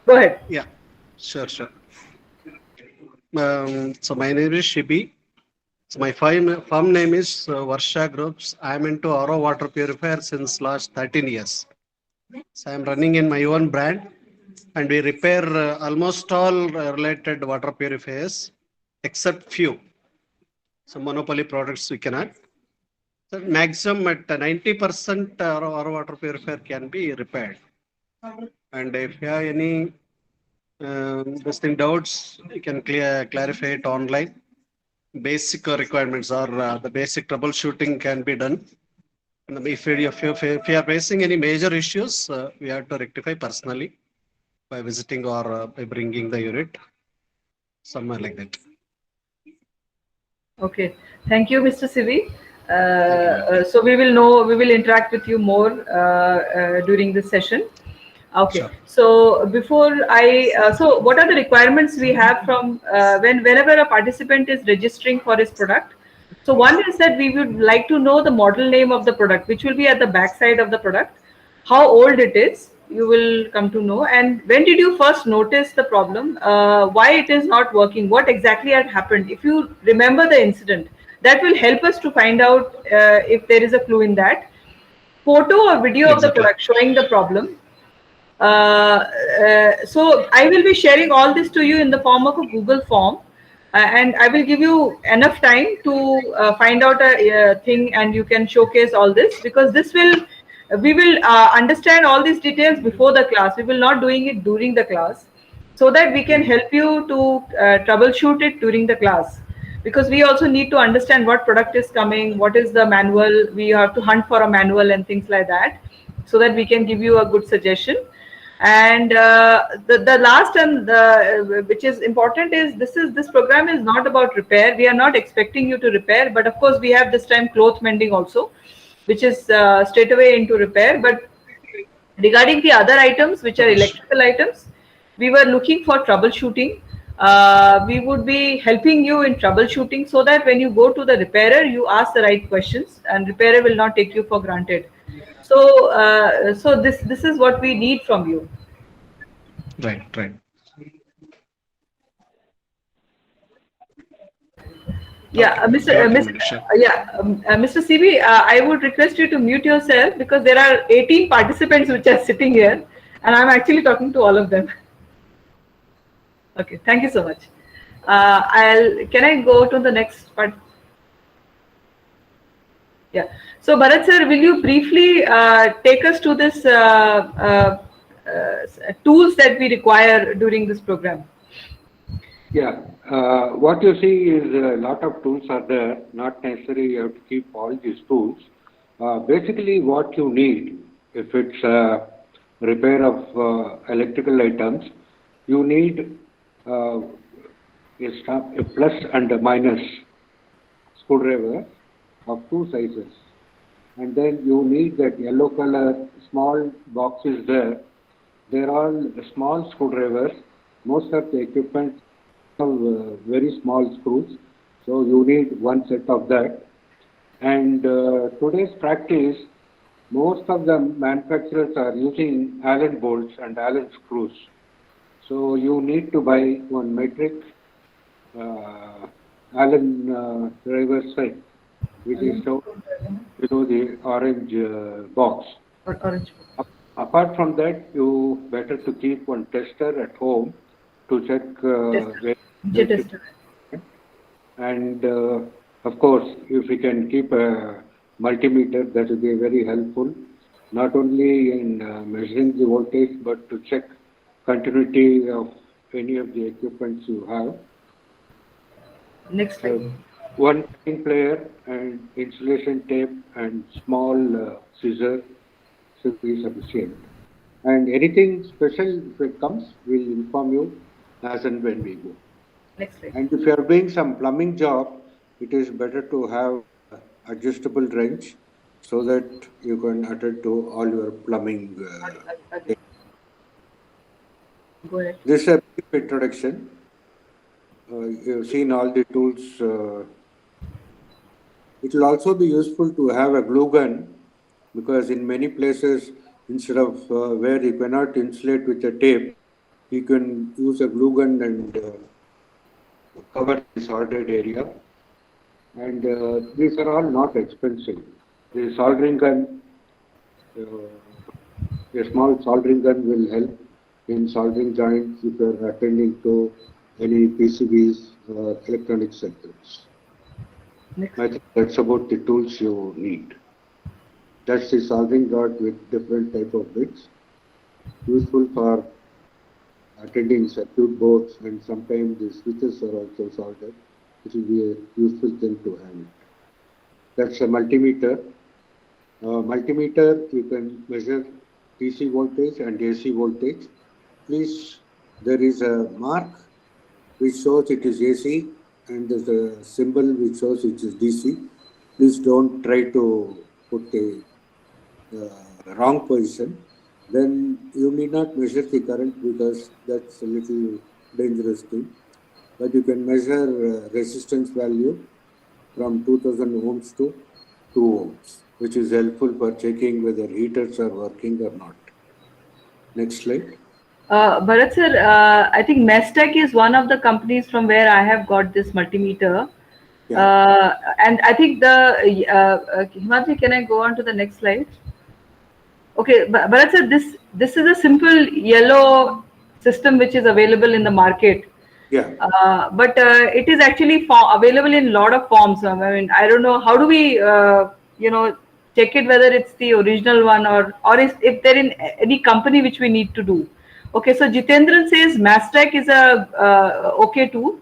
ahead. Yeah, sure. So my name is Shibi. So my firm name is Varsha Groups. I am into RO water purifier since last 13 years. So I am running in my own brand. and we repair almost all related water purifiers except few. Some monopoly products we cannot. So maximum at 90% our water purifier can be repaired. And if you have any doubts, you can clarify it online. Basic requirements or the basic troubleshooting can be done. And if you are facing any major issues, we have to rectify personally by visiting or by bringing the unit, somewhere like that. Okay, thank you, Mr. Sivi. So we will interact with you more during this session. Okay, Sure. so before so what are the requirements we have from whenever a participant is registering for his product? So one is that we would like to know the model name of the product, which will be at the back side of the product, how old it is, you will come to know, and when did you first notice the problem, why it is not working, what exactly had happened. If you remember the incident, that will help us to find out if there is a clue in that. Photo or video of the product showing the problem. So I will be sharing all this to you in the form of a Google form, and I will give you enough time to find out a thing, and you can showcase all this, because this will we will understand all these details before the class. We will not doing it during the class, so that we can help you to troubleshoot it during the class, because we also need to understand what product is coming, what is the manual, we have to hunt for a manual and things like that, so that we can give you a good suggestion. And the last and which is important is this program is not about repair. We are not expecting you to repair, but of course we have this time cloth mending also, which is straight away into repair. But regarding the other items, which are electrical items, we were looking for troubleshooting. We would be helping you in troubleshooting, so that when you go to the repairer, you ask the right questions, and repairer will not take you for granted. So, so this is what we need from you. Right. Yeah, Mr. CB, I would request you to mute yourself, because there are 18 participants which are sitting here, and I'm actually talking to all of them. Okay, thank you so much. Can I go to the next part? Yeah. So Bharat sir, will you briefly take us to this tools that we require during this program? Yeah, what you see is a lot of tools are there, not necessarily you have to keep all these tools. Basically what you need, if it's a repair of electrical items, you need a plus and a minus screwdriver of 2 sizes. And then you need that yellow color small boxes there. They're all small screwdrivers. Most of the equipment have very small screws. So you need one set of that. And today's practice, most of the manufacturers are using Allen bolts and Allen screws. So you need to buy one metric Allen driver set, which is shown below the orange box. Orange. Apart from that, you better to keep one tester at home to check tester. And of course, if we can keep a multimeter, that will be very helpful, not only in measuring the voltage, but to check continuity of any of the equipments you have. Next slide. One pin player and insulation tape and small scissor should be sufficient. And anything special if it comes, we'll inform you as and when we go. Next slide. And if you are doing some plumbing job, it is better to have adjustable wrench so that you can attend to all your plumbing. Go ahead. This is a brief introduction. You've seen all the tools. It will also be useful to have a glue gun, because in many places, instead of where you cannot insulate with a tape, you can use a glue gun and cover the soldered area. And these are all not expensive. The soldering gun, a small soldering gun will help. in soldering joints if you're attending to any PCBs or electronic circuits. I think that's about the tools you need. That's the soldering rod with different type of bits, useful for attending circuit boards, and sometimes the switches are also soldered. It will be a useful thing to have it. That's a multimeter. Multimeter, you can measure DC voltage and AC voltage. Please, there is a mark which shows it is AC and there's a symbol which shows it is DC. Please don't try to put a wrong position. Then you need not measure the current because that's a little dangerous thing. But you can measure resistance value from 2000 ohms to 2 ohms, which is helpful for checking whether heaters are working or not. Next slide. Bharat sir, I think Mestec is one of the companies from where I have got this multimeter. Yeah. And I think Himadri, can I go on to the next slide? Okay, Bharat sir, this is a simple yellow system which is available in the market. Yeah. But it is actually available in a lot of forms. I mean, I don't know, how do we, check it whether it's the original one or if they're in any company which we need to do. Okay, so Jitendran says Mastec is a okay tool.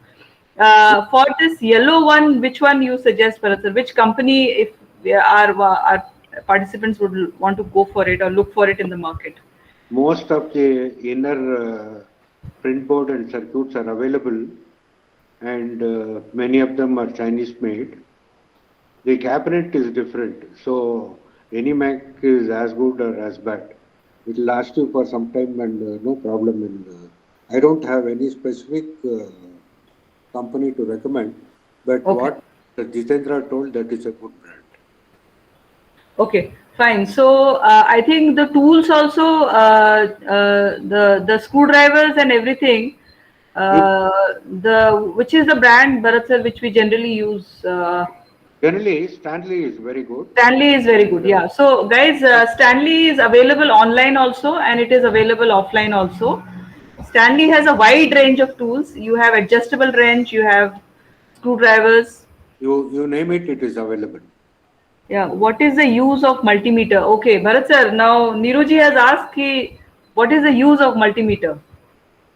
For this yellow one, which one you suggest, Bharat sir? Which company, if our participants would want to go for it or look for it in the market? Most of the inner print board and circuits are available, and many of them are Chinese made. The cabinet is different, so any Mac is as good or as bad. It will last you for some time and no problem. And I don't have any specific company to recommend, but what Jitendra told, that is a good brand. Okay, fine. So I think the tools also, the screwdrivers and everything, which is the brand, Bharat sir, which we generally use? Generally, Stanley is very good. Stanley is very good, yeah. So guys, Stanley is available online also, and it is available offline also. Stanley has a wide range of tools. You have adjustable wrench, you have screwdrivers. You name it, it is available. Yeah, what is the use of multimeter? Okay, Bharat sir, now Niruji has asked, what is the use of multimeter?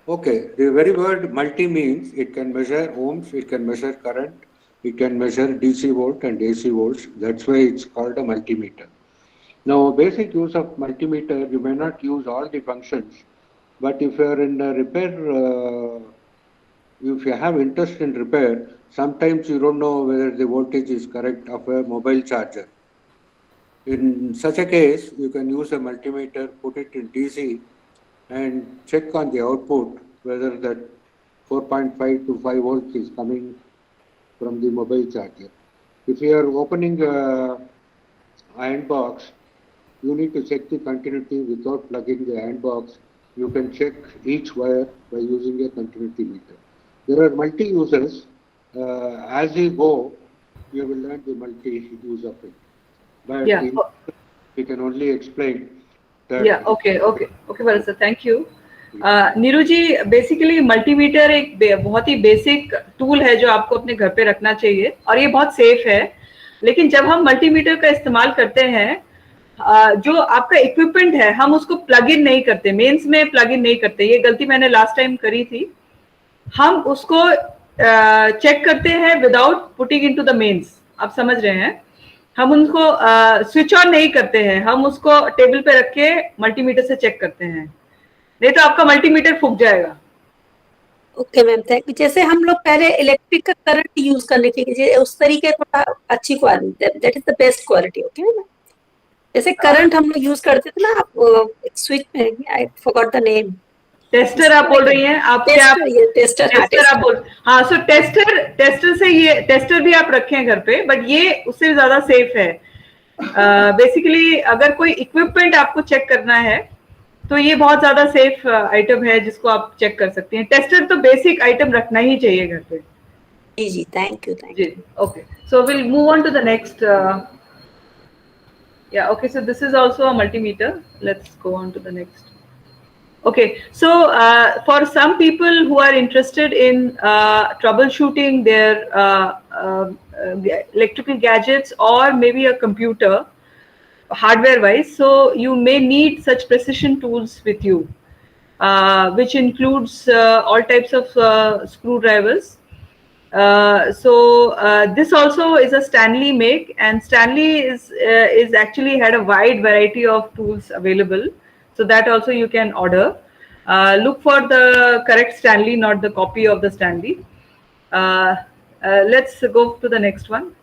Okay, the very word multi means it can measure ohms, it can measure current, it can measure DC volt and AC volts. That's why it's called a multimeter. Now, basic use of multimeter, you may not use all the functions, but if you are in a repair, if you have interest in repair, sometimes you don't know whether the voltage is correct of a mobile charger. In such a case, you can use a multimeter, put it in DC, and check on the output whether that 4.5 to 5 volts is coming from the mobile charger. If you are opening a iron box, you need to check the continuity without plugging the iron box. You can check each wire by using a continuity meter. There are multi-users. As you go, you will learn the multi-use of it. But Yeah. we can only explain that. Yeah, okay, Bharat sir, thank you. Neeru ji, basically multimeter एक बहुत ही basic tool है जो आपको अपने घर पे रखना चाहिए और ये बहुत सेफ है. लेकिन जब हम मल्टीमीटर का इस्तेमाल करते हैं, जो आपका इक्विपमेंट है, हम उसको प्लग इन नहीं करते, मेंस में प्लग इन नहीं करते. ये गलती मैंने लास्ट टाइम करी थी. हम उसको चेक करते हैं without putting into the mains. आप समझ रहे हैं? हम उनको स्विच ऑन नहीं करते हैं, हम उसको टेबल पे रख के मल्टीमीटर से चेक करते हैं, नहीं तो आपका मल्टीमीटर फूक जाएगा. Okay ma'am, thank you. जैसे हम लोग पहले इलेक्ट्रिक का करंट यूज करने के लिए उस तरीके थोड़ा अच्छी quality, that is the best quality. Okay ma'am, जैसे करंट हम लोग यूज करते थे ना, आप स्विच में, I forgot the name. Tester आप बोल रही हैं? आप टेस्टर आप बोल. हाँ, सो टेस्टर से ये टेस्टर भी आप रखें घर पे, बट ये उससे ज्यादा सेफ है. बेसिकली अगर कोई इक्विपमेंट आपको चेक करना है तो ये बहुत ज्यादा सेफ आइटम है जिसको आप चेक कर सकती हैं. टेस्टर तो बेसिक आइटम रखना ही चाहिए घर पे. जी, थैंक यू. जी, okay. So will move on to the next. Yeah, okay, so this is also a multimeter. Let's go on to the next. Okay, so for some people who are interested in troubleshooting their electrical gadgets or maybe a computer, hardware wise, so you may need such precision tools with you, which includes all types of screwdrivers. This also is a Stanley make, and Stanley is actually had a wide variety of tools available. So that also you can order. Look for the correct Stanley, not the copy of the Stanley. Let's go to the next one.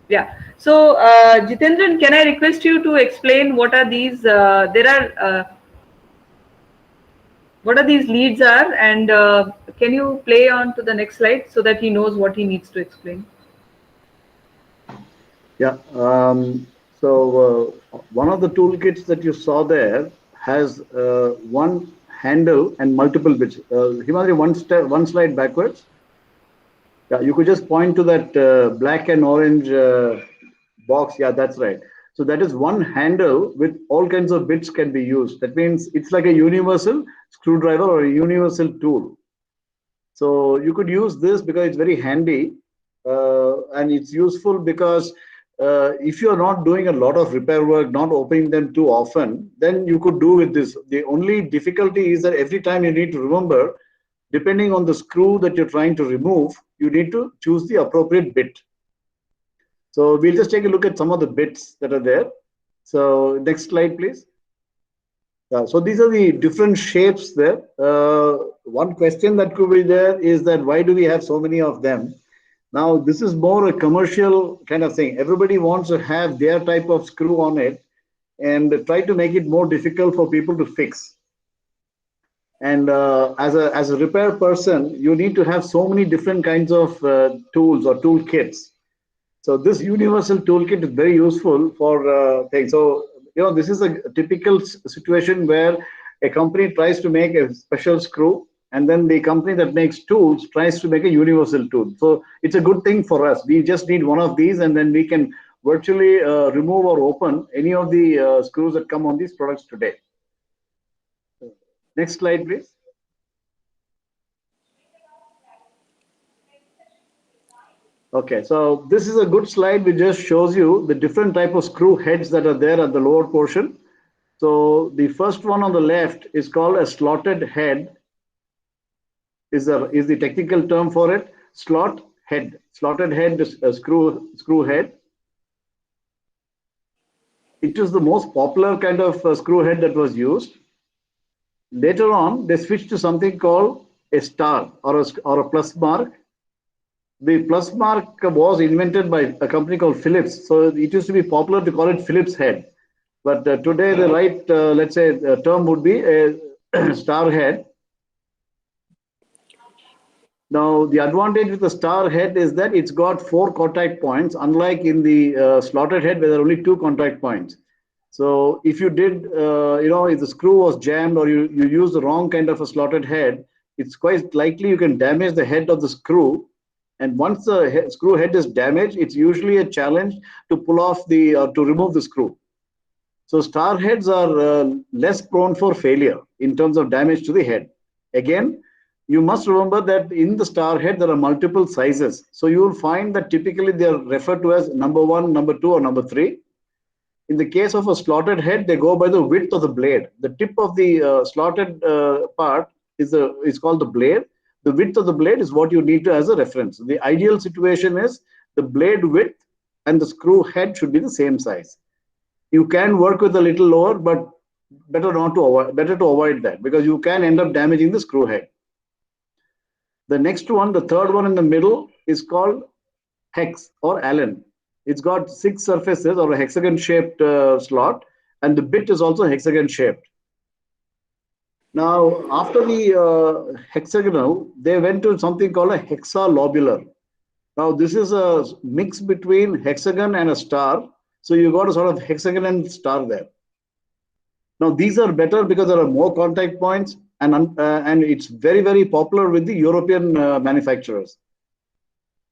Yeah. So Jitendran, can I request you to explain what are these? What are these leads are, and can you play on to the next slide so that he knows what he needs to explain? Yeah. One of the toolkits that you saw there has one handle and multiple bits. Himadri, one slide backwards. Yeah, you could just point to that black and orange box. Yeah, that's right. So that is one handle with all kinds of bits can be used. That means it's like a universal screwdriver or a universal tool. So you could use this because it's very handy and it's useful because if you're not doing a lot of repair work, not opening them too often, then you could do with this. The only difficulty is that every time you need to remember, depending on the screw that you're trying to remove, you need to choose the appropriate bit. So we'll just take a look at some of the bits that are there. So next slide, please. So these are the different shapes there. One question that could be there is that why do we have so many of them? Now, this is more a commercial kind of thing. Everybody wants to have their type of screw on it and try to make it more difficult for people to fix. And as a repair person, you need to have so many different kinds of tools or tool kits. So this universal toolkit is very useful for things. So, this is a typical situation where a company tries to make a special screw, and then the company that makes tools tries to make a universal tool. So it's a good thing for us. We just need one of these, and then we can virtually remove or open any of the screws that come on these products today. Next slide, please. Okay, so this is a good slide which just shows you the different type of screw heads that are there at the lower portion. So the first one on the left is called a slotted head, is the technical term for it. Slot head. Slotted head is a screw head. It is the most popular kind of screw head that was used. Later on, they switched to something called a star or a plus mark. The plus mark was invented by a company called Phillips. So it used to be popular to call it Phillips head. But today the right, let's say, term would be a star head. Now, the advantage with the star head is that it's got 4 contact points, unlike in the slotted head where there are only 2 contact points. So if you did, if the screw was jammed or you use the wrong kind of a slotted head, it's quite likely you can damage the head of the screw. And once the screw head is damaged, it's usually a challenge to pull off to remove the screw. So star heads are less prone for failure in terms of damage to the head. Again, you must remember that in the star head, there are multiple sizes. So you will find that typically they are referred to as number 1, number 2, or number 3. In the case of a slotted head, they go by the width of the blade. The tip of the slotted part is called the blade. The width of the blade is what you need to as a reference. The ideal situation is the blade width and the screw head should be the same size. You can work with a little lower, but better to avoid that because you can end up damaging the screw head. The next one, the third one in the middle, is called hex or Allen. It's got 6 surfaces or a hexagon-shaped slot, and the bit is also hexagon-shaped. Now, after the hexagonal, they went to something called a hexalobular. Now, this is a mix between hexagon and a star. So you got a sort of hexagon and star there. Now, these are better because there are more contact points, and it's very, very popular with the European manufacturers.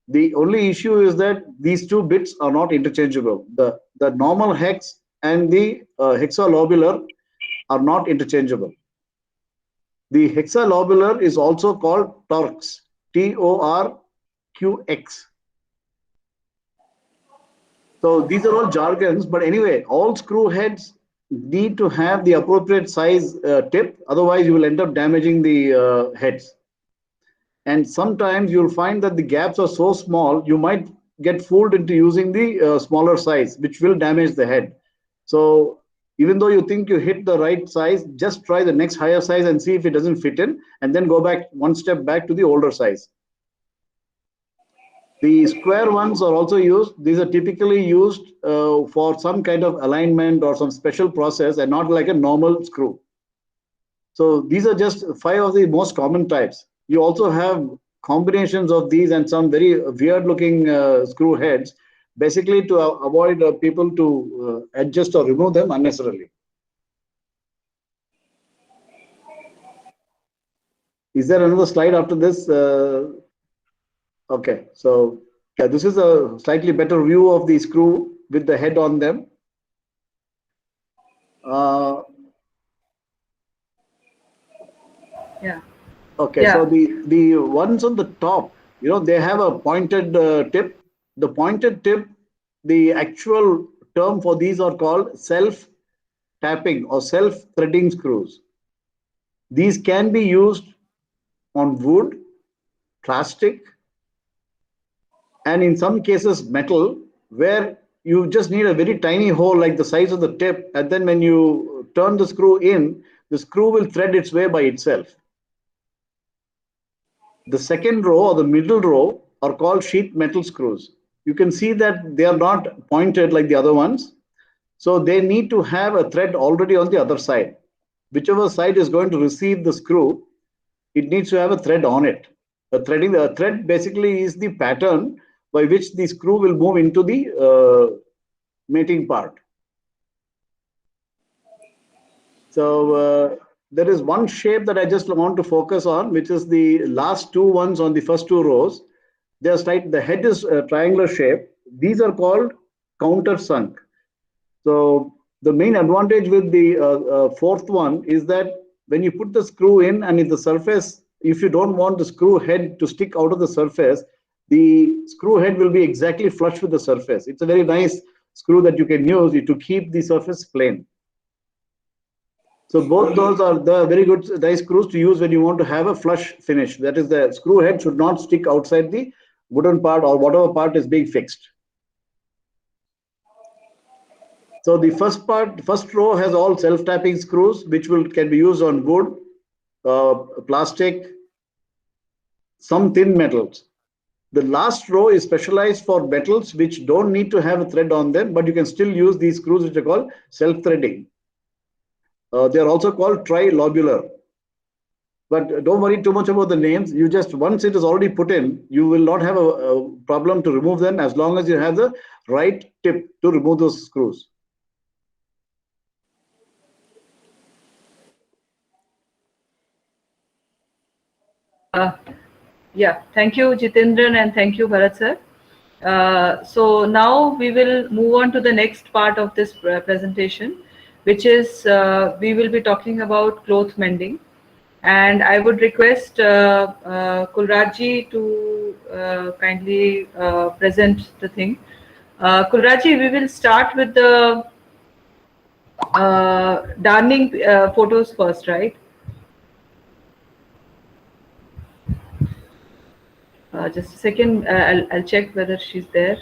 The only issue is that these 2 bits are not interchangeable. The normal hex and the hexalobular are not interchangeable. The hexalobular is also called Torx, Torqx. So these are all jargons, but anyway, all screw heads need to have the appropriate size tip, otherwise you will end up damaging the heads. And sometimes you'll find that the gaps are so small, you might get fooled into using the smaller size, which will damage the head. So even though you think you hit the right size, just try the next higher size and see if it doesn't fit in, and then go back one step back to the older size. The square ones are also used. These are typically used for some kind of alignment or some special process and not like a normal screw. So these are just 5 of the most common types. You also have combinations of these and some very weird looking screw heads, basically to avoid people to adjust or remove them unnecessarily. Is there another slide after this? Okay, so yeah, this is a slightly better view of the screw with the head on them. Yeah. Okay, Yeah. so the ones on the top, you know, they have a pointed tip. The pointed tip, the actual term for these are called self-tapping or self-threading screws. These can be used on wood, plastic, and in some cases metal, where you just need a very tiny hole like the size of the tip, and then when you turn the screw in, the screw will thread its way by itself. The second row or the middle row are called sheet metal screws. You can see that they are not pointed like the other ones. So they need to have a thread already on the other side. Whichever side is going to receive the screw, it needs to have a thread on it. The thread basically is the pattern by which the screw will move into the mating part. So there is one shape that I just want to focus on, which is the last 2 ones on the first 2 rows. They are the head is a triangular shape. These are called countersunk. So the main advantage with the fourth one is that when you put the screw in and if the surface, if you don't want the screw head to stick out of the surface, the screw head will be exactly flush with the surface. It's a very nice screw that you can use to keep the surface plane. So both those are the very good nice screws to use when you want to have a flush finish. That is, the screw head should not stick outside the wooden part or whatever part is being fixed. So the first row has all self-tapping screws, which can be used on wood, plastic, some thin metals. The last row is specialized for metals which don't need to have a thread on them, but you can still use these screws which are called self-threading. They are also called trilobular. But don't worry too much about the names. You just, once it is already put in, you will not have a problem to remove them as long as you have the right tip to remove those screws. Yeah, thank you, Jitendran, and thank you, Bharat sir. So now we will move on to the next part of this presentation, which is we will be talking about cloth mending. And I would request Kulrajji to kindly present the thing. Kulrajji, we will start with the darning photos first, right? Just a second, I'll check whether she's there.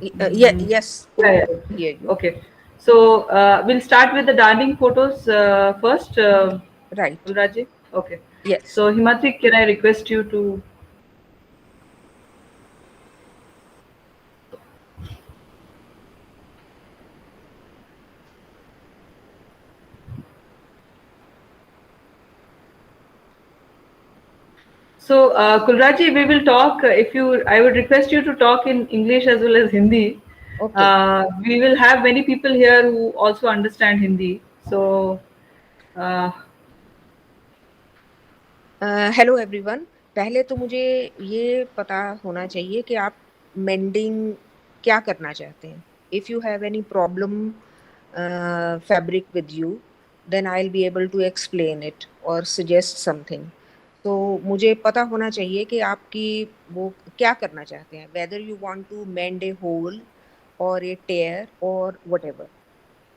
Yes. Yeah. Hear you. Okay. So we'll start with the darning photos first. Right. Kulrajji? Okay. Yes. So Himatri, can I request you to? So Kulrajji, we will talk. I would request you to talk in English as well as Hindi. Okay. We will have many people here who also understand Hindi. So. Hello everyone, पहले तो मुझे ये पता होना चाहिए कि आप mending क्या करना चाहते हैं. If you have any problem fabric with you, then I'll be able to explain it, or suggest something. तो मुझे पता होना चाहिए कि आपकी वो क्या करना चाहते हैं, whether you want to mend a hole or a tear or whatever.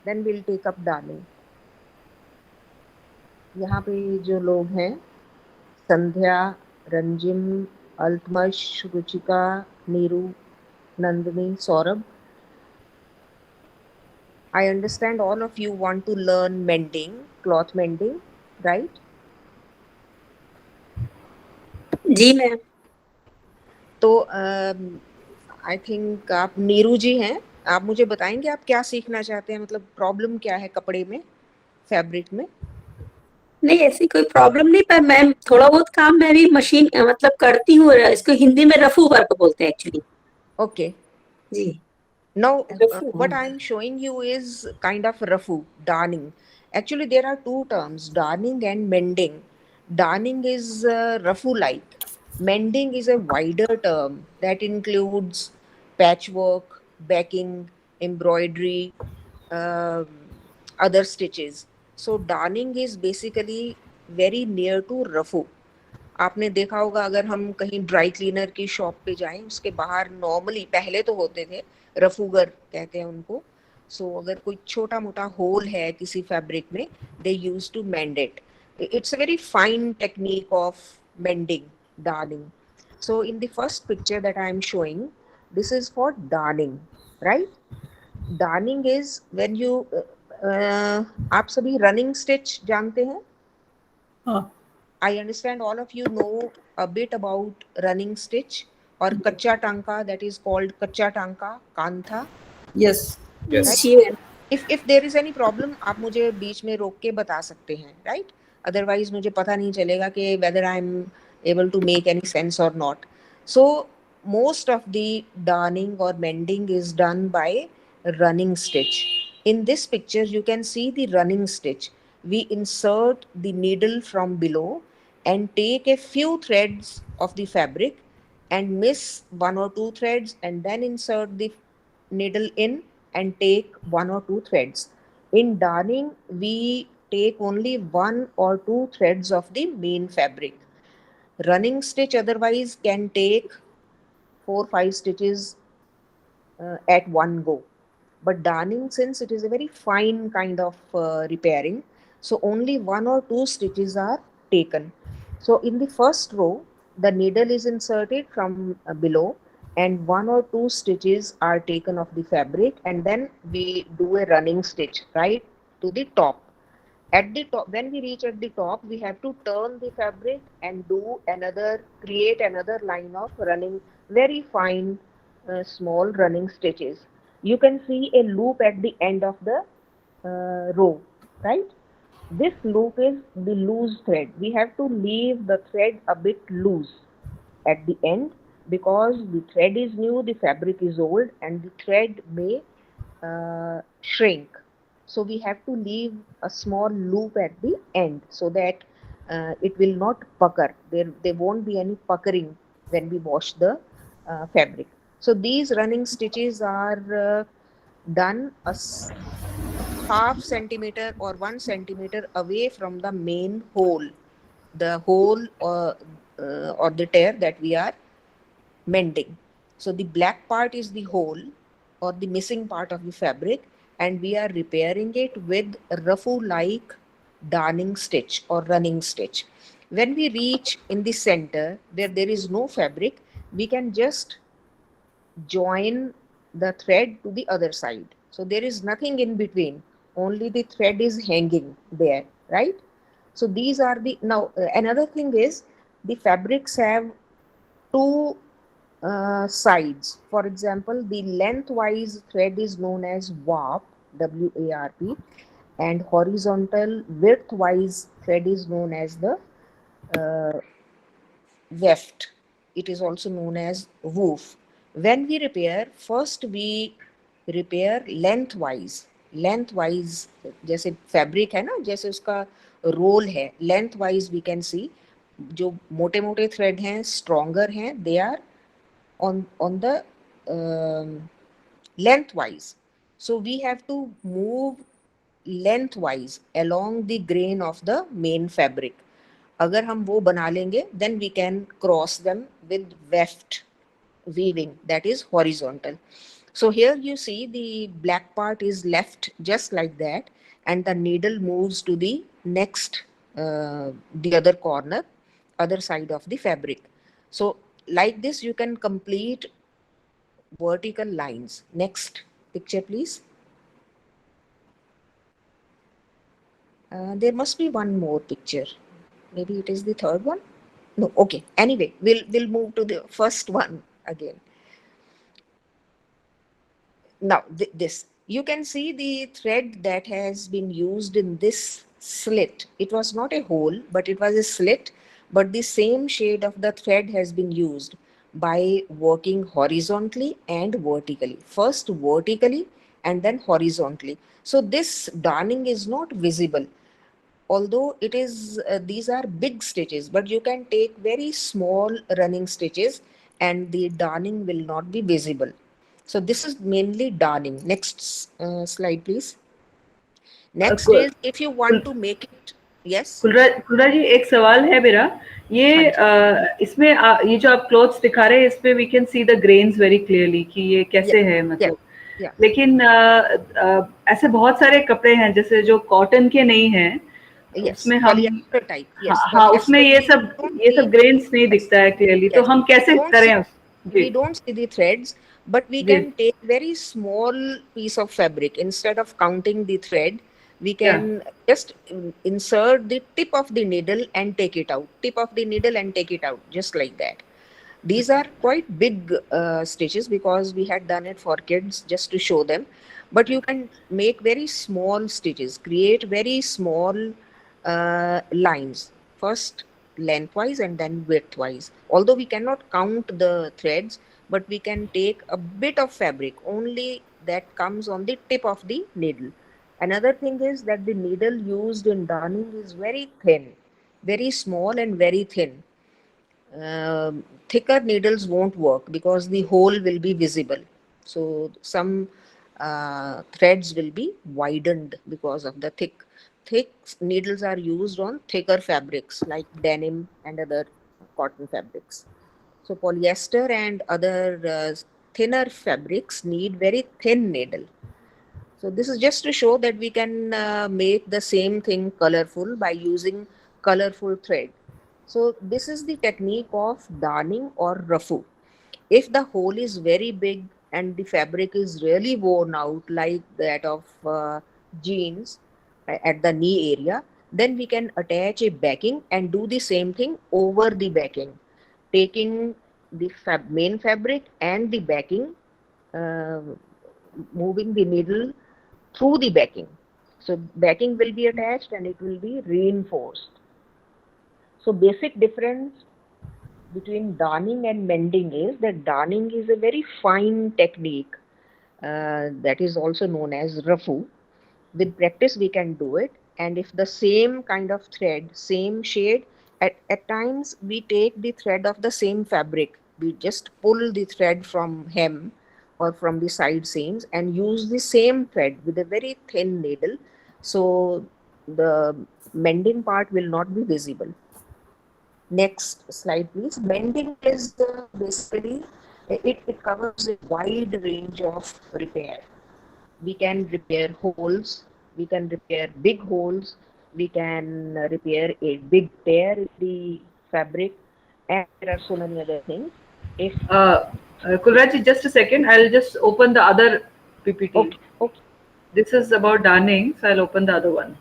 Then we'll take up darning. यहाँ पे जो लोग हैं, Sandhya, Ranjim, Altamash, Ruchika, Neeru, Nandini, Saurabh, I understand all of you want to learn mending, cloth mending, right? Ji ma'am. तो I think आप नीरू जी हैं, आप मुझे बताएंगे आप क्या सीखना चाहते हैं, मतलब प्रॉब्लम क्या है कपड़े में, फैब्रिक में? नहीं ऐसी कोई प्रॉब्लम नहीं, पर मैम थोड़ा बहुत काम मैं भी मशीन मतलब करती हूँ, इसको हिंदी में रफू वर्क बोलते हैं एक्चुअली। Okay. जी। Now, Rafu, what I'm showing you is kind of rafu, darning. Actually, there are two terms, darning and mending. Darning is rafu-like. Mending is a wider term that includes patchwork, backing, embroidery, other stitches. So, darning is basically very near to rafu. आपने देखा होगा अगर हम कहीं dry cleaner की shop पे जाएं, उसके बाहर नॉर्मली पहले तो होते थे, रफूगर कहते हैं उनको। सो अगर कोई छोटा मोटा होल है किसी फैब्रिक में, they use to mend it. It's a very fine technique of mending, darning. So in the first picture that I am showing, this is for darning, right? Darning is when you आप सभी running stitch जानते हैं? हाँ. I understand all of you know a bit about running stitch or kacha tanka, that is called kacha tanka, kantha. Yes. Yes. Right? If there is any problem, आप मुझे बीच में रोक के बता सकते हैं, right? Otherwise मुझे पता नहीं चलेगा कि whether I'm able to make any sense or not. So most of the darning or mending is done by running stitch. In this picture you can see the running stitch. We insert the needle from below and take a few threads of the fabric and miss one or two threads, and then insert the needle in and take one or two threads. In darning, we take only one or two threads of the main fabric. Running stitch otherwise can take 4-5 stitches at one go. But darning, since it is a very fine kind of repairing, so only one or two stitches are taken. So in the first row, the needle is inserted from below and one or two stitches are taken of the fabric, and then we do a running stitch right to the top. At the top, when we reach at the top, we have to turn the fabric and create another line of running, very fine small running stitches. You can see a loop at the end of the row, right? This loop is the loose thread. We have to leave the thread a bit loose at the end because the thread is new, the fabric is old, and the thread may shrink. So we have to leave a small loop at the end so that it will not pucker. There won't be any puckering when we wash the fabric. So these running stitches are done a half centimeter or 1 centimeter away from the main hole, the hole or the tear that we are mending. So the black part is the hole or the missing part of the fabric, and we are repairing it with rafu-like darning stitch or running stitch. When we reach in the center where there is no fabric, we can just join the thread to the other side. So there is nothing in between, only the thread is hanging there, right? So these are the, now another thing is the fabrics have two sides. For example, the lengthwise thread is known as warp, W-A-R-P, and horizontal widthwise thread is known as the weft. It is also known as woof. When we repair, first we repair lengthwise. Lengthwise, जैसे fabric है ना, जैसे उसका roll है, lengthwise we can see जो मोटे मोटे thread हैं, stronger हैं, they are on the lengthwise. So we have to move lengthwise along the grain of the main fabric. अगर हम वो बना लेंगे, then we can cross them with weft weaving, that is horizontal. So here you see the black part is left just like that, and the needle moves to the next, the other corner, other side of the fabric. So like this you can complete vertical lines. Next picture please. There must be one more picture. Maybe it is the third one. No, okay. Anyway, we'll move to the first one again. Now this, you can see the thread that has been used in this slit. It was not a hole, but it was a slit, but the same shade of the thread has been used by working horizontally and vertically. First vertically and then horizontally. So this darning is not visible, although it is these are big stitches, but you can take very small running stitches and the darning will not be visible. So this is mainly darning. Next slide please. Next is if you want to make it, yes Kulraj जी, एक सवाल है मेरा, ये इसमें ये जो आप clothes दिखा रहे हैं इसमें we can see the grains very clearly कि ये कैसे है, मतलब लेकिन ऐसे बहुत सारे कपड़े हैं जैसे जो कॉटन के नहीं हैं, उसमें हम हाँ उसमें ये सब ग्रेन्स नहीं दिखता है क्लियरली, तो हम कैसे करें? We don't see the threads, but we can take very small piece of fabric. Instead of counting the thread, we can just insert the tip of the needle and take it out. Tip of the needle and take it out, just like that. These are quite big stitches because we had done it for kids just to show them. But you can make very small stitches, create very small lines. First lengthwise and then widthwise. Although we cannot count the threads, but we can take a bit of fabric only that comes on the tip of the needle. Another thing is that the needle used in darning is very thin, very small and very thin. Thicker needles won't work because the hole will be visible. So some threads will be widened because of the thick needles are used on thicker fabrics like denim and other cotton fabrics. So polyester and other thinner fabrics need very thin needle. So this is just to show that we can make the same thing colorful by using colorful thread. So this is the technique of darning or rafu. If the hole is very big and the fabric is really worn out like that of jeans at the knee area, then we can attach a backing and do the same thing over the backing, taking the main fabric and the backing, moving the needle through the backing. So backing will be attached and it will be reinforced. So basic difference between darning and mending is that darning is a very fine technique that is also known as rafu. With practice we can do it, and if the same kind of thread, same shade, at times we take the thread of the same fabric, we just pull the thread from hem or from the side seams and use the same thread with a very thin needle, so the mending part will not be visible. Next slide please. Mending is basically it covers a wide range of repair. We can repair holes, we can repair big holes, we can repair a big tear in the fabric, and there are so many other things. If Kulraji, just a second, I'll just open the other PPT. Okay. This is about darning, so I'll open the other one.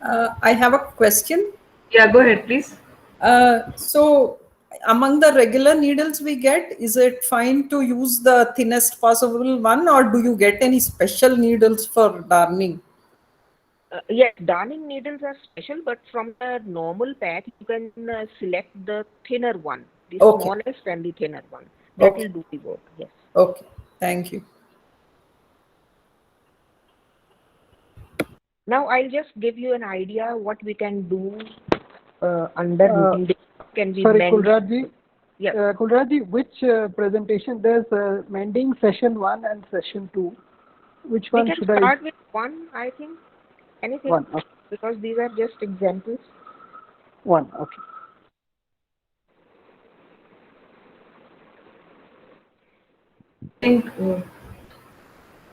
I have a question. Yeah, go ahead, please. So among the regular needles we get, is it fine to use the thinnest possible one, or do you get any special needles for darning? Yes, darning needles are special, but from the normal pack you can select the thinner one, the smallest and the thinner one. That will do the work. Yes. Okay, thank you. Now I'll just give you an idea what we can do under mending. Can we sorry, mend? Kulraji. Yes. Kulraji, which presentation? There's mending session 1 and session 2. Which one should I? We can start with one, I think. Anything. One. Okay. Because these are just examples. One. Okay. I think,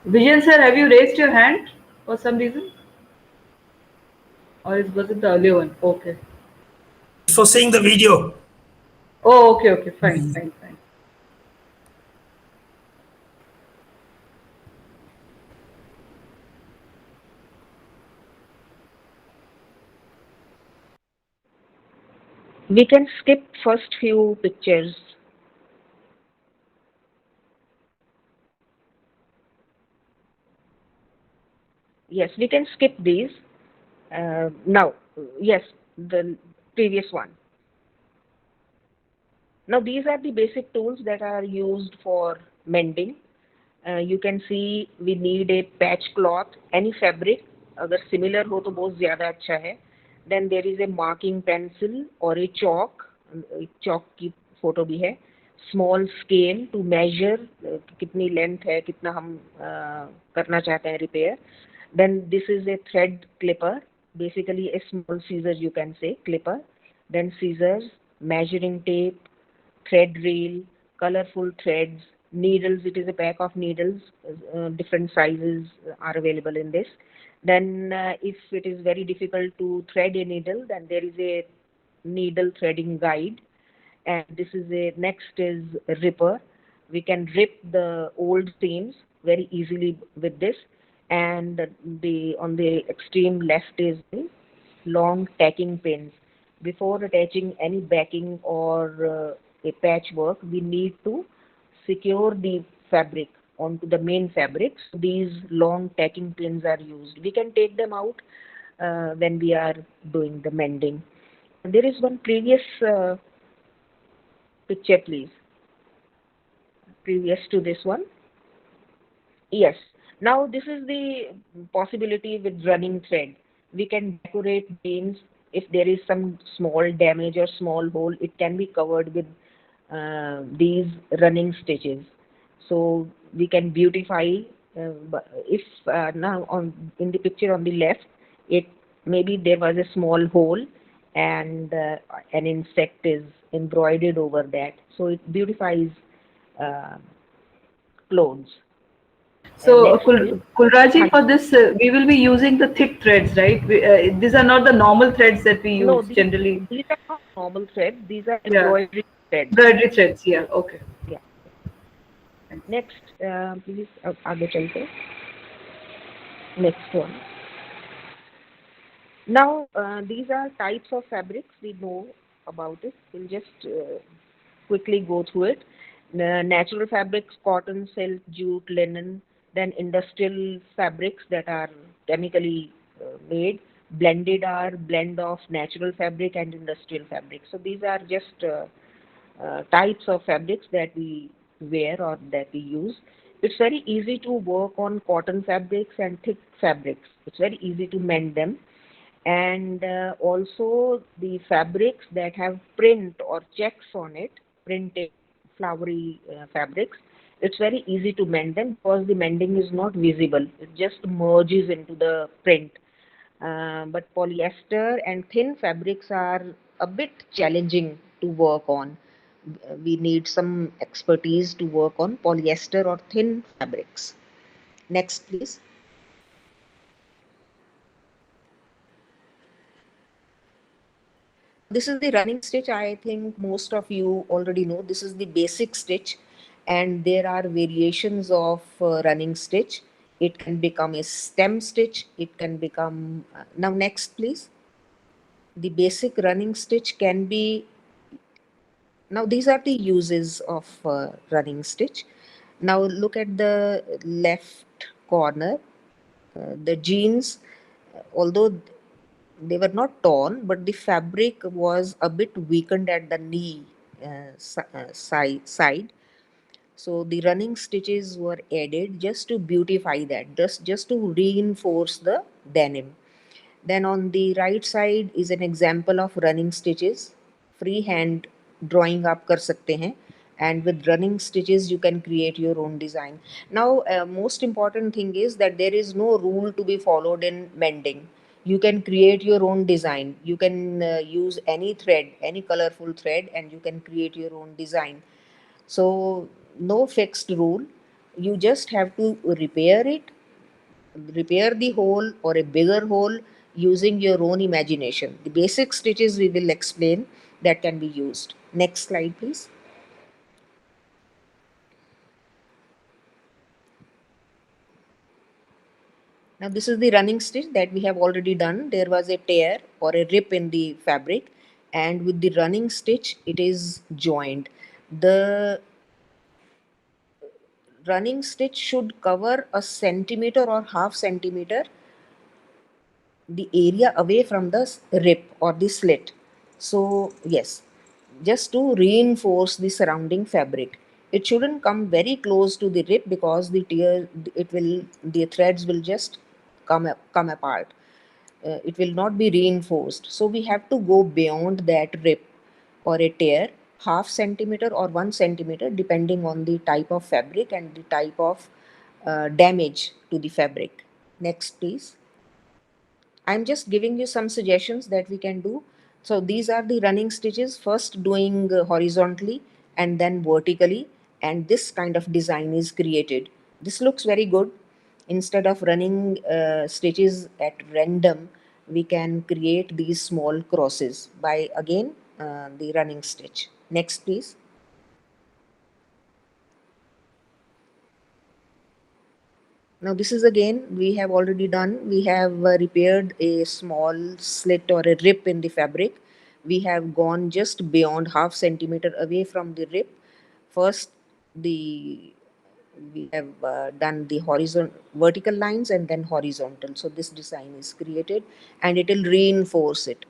Vijan sir, have you raised your hand for some reason? Or was it the earlier one? Okay. For seeing the video. Oh, okay, okay, fine, fine, fine. We can skip first few pictures. Yes, we can skip these. Now, yes, the previous one. Now, these are the basic tools that are used for mending. You can see we need a patch cloth, any fabric. अगर similar हो तो बहुत ज़्यादा अच्छा है. Then there is a marking pencil or a chalk. Chalk की photo भी है. Small scale to measure कितनी length है, कितना हम करना चाहते हैं repair. Then this is a thread clipper, basically a small scissors you can say, clipper. Then scissors, measuring tape, thread reel, colorful threads, needles. It is a pack of needles, different sizes are available in this. Then if it is very difficult to thread a needle, then there is a needle threading guide. And this is a next is ripper. We can rip the old seams very easily with this. And the on the extreme left is the long tacking pins. Before attaching any backing or a patchwork, we need to secure the fabric onto the main fabric. So these long tacking pins are used. We can take them out when we are doing the mending. There is one previous picture, please. Previous to this one. Yes. Now this is the possibility with running thread. We can decorate veins. If there is some small damage or small hole, it can be covered with these running stitches. So we can beautify. If now in the picture on the left, it maybe there was a small hole and an insect is embroidered over that. So it beautifies clothes. So, Kulraji, for this, we will be using the thick threads, right? These are not the normal threads that we use No, generally. these are not normal threads. These are embroidery threads. Embroidery threads, yeah. Okay. Yeah. Next, please, आगे चलते. Next one. Now, these are types of fabrics. We know about it. We'll just quickly go through it. Natural fabrics, cotton, silk, jute, linen. Then industrial fabrics that are chemically made. Blended are blend of natural fabric and industrial fabric. So these are just types of fabrics that we wear or that we use. It's very easy to work on cotton fabrics and thick fabrics. It's very easy to mend them. And also the fabrics that have print or checks on it, printed flowery fabrics, it's very easy to mend them because the mending is not visible. It just merges into the print. But polyester and thin fabrics are a bit challenging to work on. We need some expertise to work on polyester or thin fabrics. Next, please. This is the running stitch. I think most of you already know. This is the basic stitch, and there are variations of running stitch. It can become a stem stitch. It can become, now next please. The basic running stitch can be, now these are the uses of running stitch. Now look at the left corner. The jeans, although they were not torn, but the fabric was a bit weakened at the knee side. So the running stitches were added just to beautify that, just to reinforce the denim. Then on the right side is an example of running stitches. Freehand drawing आप कर सकते हैं, and with running stitches you can create your own design. Now most important thing is that there is no rule to be followed in mending. You can create your own design. You can use any thread, any colorful thread, and you can create your own design. So no fixed rule. You just have to repair it, repair the hole or a bigger hole using your own imagination. The basic stitches we will explain that can be used. Next slide, please. Now this is the running stitch that we have already done. There was a tear or a rip in the fabric, and with the running stitch it is joined. The running stitch should cover a centimeter or half centimeter the area away from the rip or the slit. So yes, just to reinforce the surrounding fabric. It shouldn't come very close to the rip because the threads will just come apart. It will not be reinforced. So we have to go beyond that rip or a tear, half centimeter or 1 centimeter, depending on the type of fabric and the type of damage to the fabric. Next, please. I'm just giving you some suggestions that we can do. So these are the running stitches, first doing horizontally and then vertically, and this kind of design is created. This looks very good. Instead of running stitches at random, we can create these small crosses by again the running stitch. Next, please. Now this is again, we have already done, we have repaired a small slit or a rip in the fabric. We have gone just beyond half centimeter away from the rip. First, we have done the vertical lines and then horizontal. So this design is created and it will reinforce it.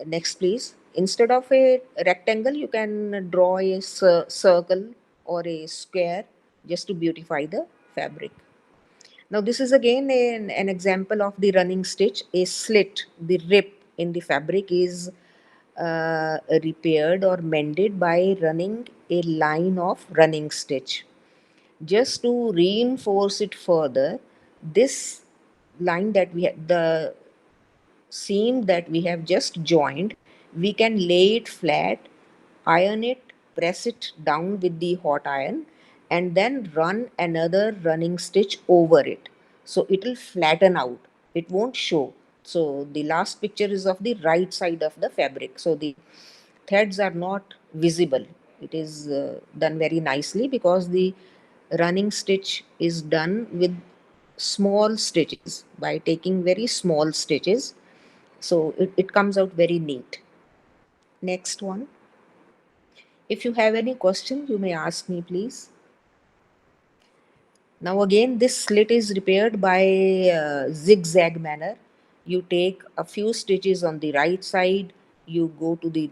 Next, please. Instead of a rectangle, you can draw a circle or a square just to beautify the fabric. Now this is again an example of the running stitch. A slit, the rip in the fabric is repaired or mended by running a line of running stitch. Just to reinforce it further, this line that we have, the seam that we have just joined, we can lay it flat, iron it, press it down with the hot iron, and then run another running stitch over it. So it will flatten out. It won't show. So the last picture is of the right side of the fabric. So the threads are not visible. It is done very nicely because the running stitch is done with small stitches by taking very small stitches. So it comes out very neat. Next one. If you have any question, you may ask me, please. Now again, this slit is repaired by zigzag manner. You take a few stitches on the right side, you go to the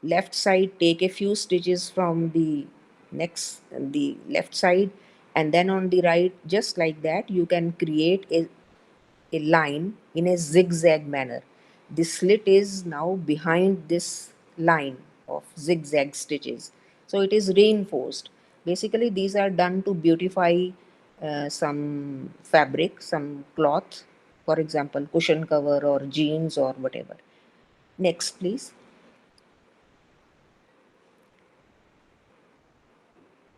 left side, take a few stitches from the left side, and then on the right, just like that, you can create a line in a zigzag manner. The slit is now behind this line of zigzag stitches. So it is reinforced. Basically, these are done to beautify some fabric, some cloth, for example, cushion cover or jeans or whatever. Next, please.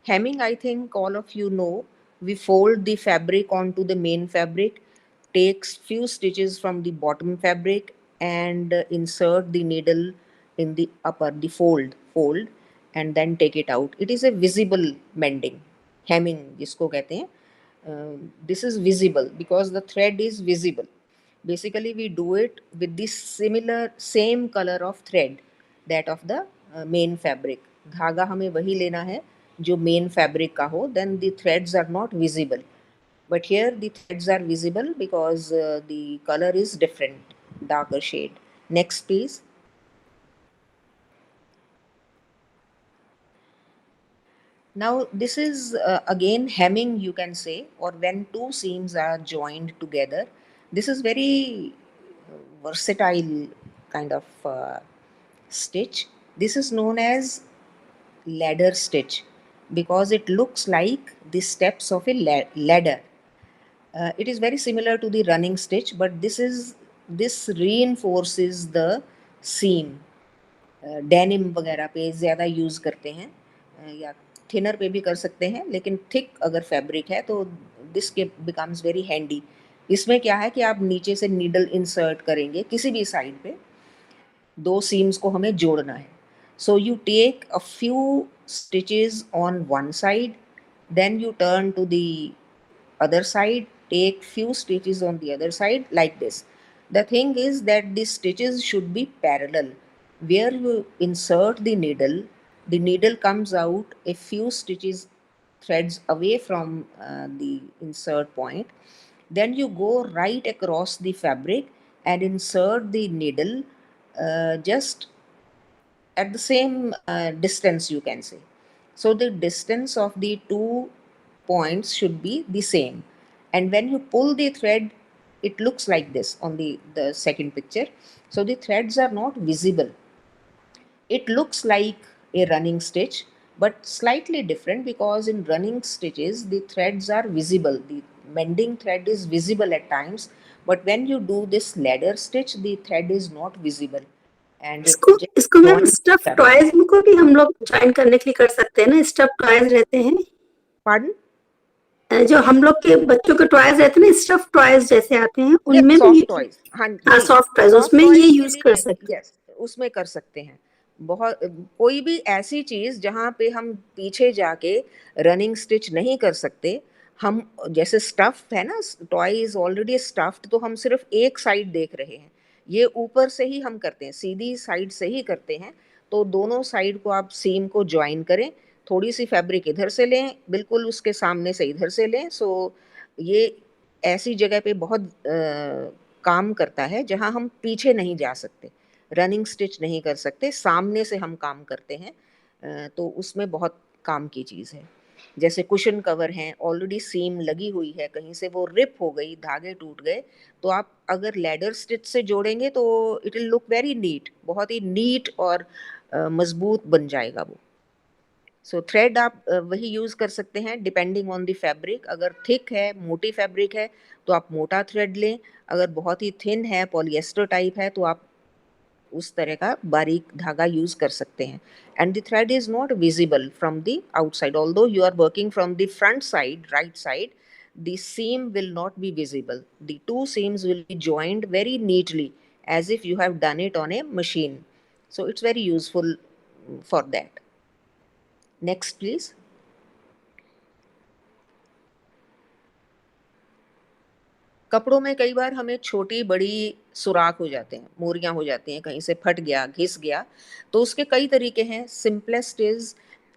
Hemming, I think all of you know, we fold the fabric onto the main fabric, takes few stitches from the bottom fabric and insert the needle in the upper, the fold, and then take it out. It is a visible mending, hemming जिसको कहते हैं. This is visible because the thread is visible. Basically, we do it with the same color of thread, that of the main fabric. धागा हमें वही लेना है जो main fabric का हो, then the threads are not visible. But here the threads are visible because the color is different, darker shade. Next, please. Now this is again hemming, you can say, or when two seams are joined together. This is very versatile kind of stitch. This is known as ladder stitch because it looks like the steps of a ladder. It is very similar to the running stitch, but this is this reinforces the seam. Denim वगैरह पे ज़्यादा use करते हैं, या thinner पे भी कर सकते हैं, लेकिन थिक अगर फैब्रिक है तो दिस के बिकम्स वेरी हैंडी. इसमें क्या है कि आप नीचे से नीडल इंसर्ट करेंगे किसी भी साइड पे, दो सीम्स को हमें जोड़ना है. So you take a few stitches on one side, then you turn to the other side, take few stitches on the other side like this. The thing is that the stitches should be parallel. Where you insert the needle comes out a few stitches threads away from the insert point. Then you go right across the fabric and insert the needle just at the same distance, you can say. So the distance of the 2 points should be the same. And when you pull the thread, it looks like this on the second picture. So the threads are not visible. It looks like a running stitch, but slightly different, because in running stitches, the threads are visible. The mending thread is visible at times, but when you do this ladder stitch, the thread is not visible. And इसको ma'am stuff toys को भी हम लोग join करने के लिए कर सकते हैं ना, स्टफ टॉयज रहते हैं. Pardon? जो हम लोग के बच्चों के टॉयज रहते हैं ना, स्टफ टॉयज जैसे आते हैं, उनमें भी सॉफ्ट टॉयज, हाँ सॉफ्ट टॉयज, उसमें ये यूज कर सकते हैं. यस, उसमें कर सकते हैं. बहुत कोई भी ऐसी चीज जहाँ पे हम पीछे जाके रनिंग स्टिच नहीं कर सकते, हम जैसे स्टफ है ना, टॉय इज ऑलरेडी स्टफ्ड, तो हम सिर्फ एक साइड देख रहे हैं. ये ऊपर से ही हम करते हैं, सीधी साइड से ही करते हैं. तो दोनों साइड को आप सीम को ज्वाइन करें, थोड़ी सी फैब्रिक इधर से लें, बिल्कुल उसके सामने से इधर से लें. सो ये ऐसी जगह पे बहुत काम करता है जहाँ हम पीछे नहीं जा सकते, रनिंग स्टिच नहीं कर सकते, सामने से हम काम करते हैं. तो उसमें बहुत काम की चीज़ है. जैसे कुशन कवर हैं, ऑलरेडी सीम लगी हुई है, कहीं से वो रिप हो गई, धागे टूट गए, तो आप अगर लैडर स्टिच से जोड़ेंगे तो it will look very NEET, बहुत ही नीट और मजबूत बन जाएगा वो. सो थ्रेड आप वही यूज़ कर सकते हैं डिपेंडिंग ऑन द फैब्रिक. अगर थिक है, मोटी फैब्रिक है, तो आप मोटा थ्रेड लें. अगर बहुत ही थिन है, पॉलिएस्टर टाइप है, तो आप उस तरह का बारीक धागा यूज कर सकते हैं. And the thread is not visible from the outside, although you are working from the front side, right side, the seam will not be visible. The two seams will be joined very neatly as if you have done it on a machine. So it's very useful for that. Next, please. कपड़ों में कई बार हमें छोटी बड़ी सुराख हो जाते हैं, मोरियां हो जाती हैं, कहीं से फट गया, घिस गया, तो उसके कई तरीके हैं. Simplest is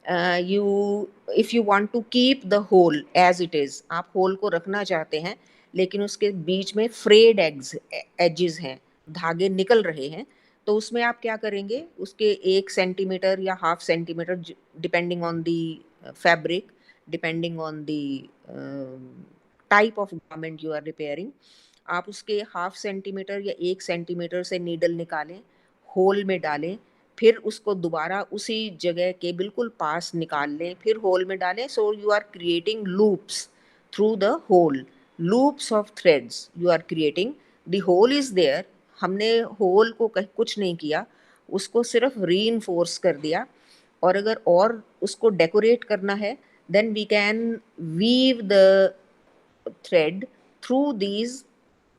if you want to keep the hole as it is, आप होल को रखना चाहते हैं लेकिन उसके बीच में फ्रेड एजेस हैं, धागे निकल रहे हैं, तो उसमें आप क्या करेंगे, उसके 1 सेंटीमीटर या half centimetre, depending on the fabric, depending on the type of garment you are repairing, आप उसके हाफ सेंटीमीटर या 1 सेंटीमीटर से नीडल निकालें, होल में डालें, फिर उसको दोबारा उसी जगह के बिल्कुल पास निकाल लें, फिर होल में डालें. So you are creating loops through the hole, loops of threads you are creating. The hole is there, हमने होल को कुछ नहीं किया, उसको सिर्फ रीइंफोर्स कर दिया. और अगर और उसको डेकोरेट करना है, then we can weave the thread through these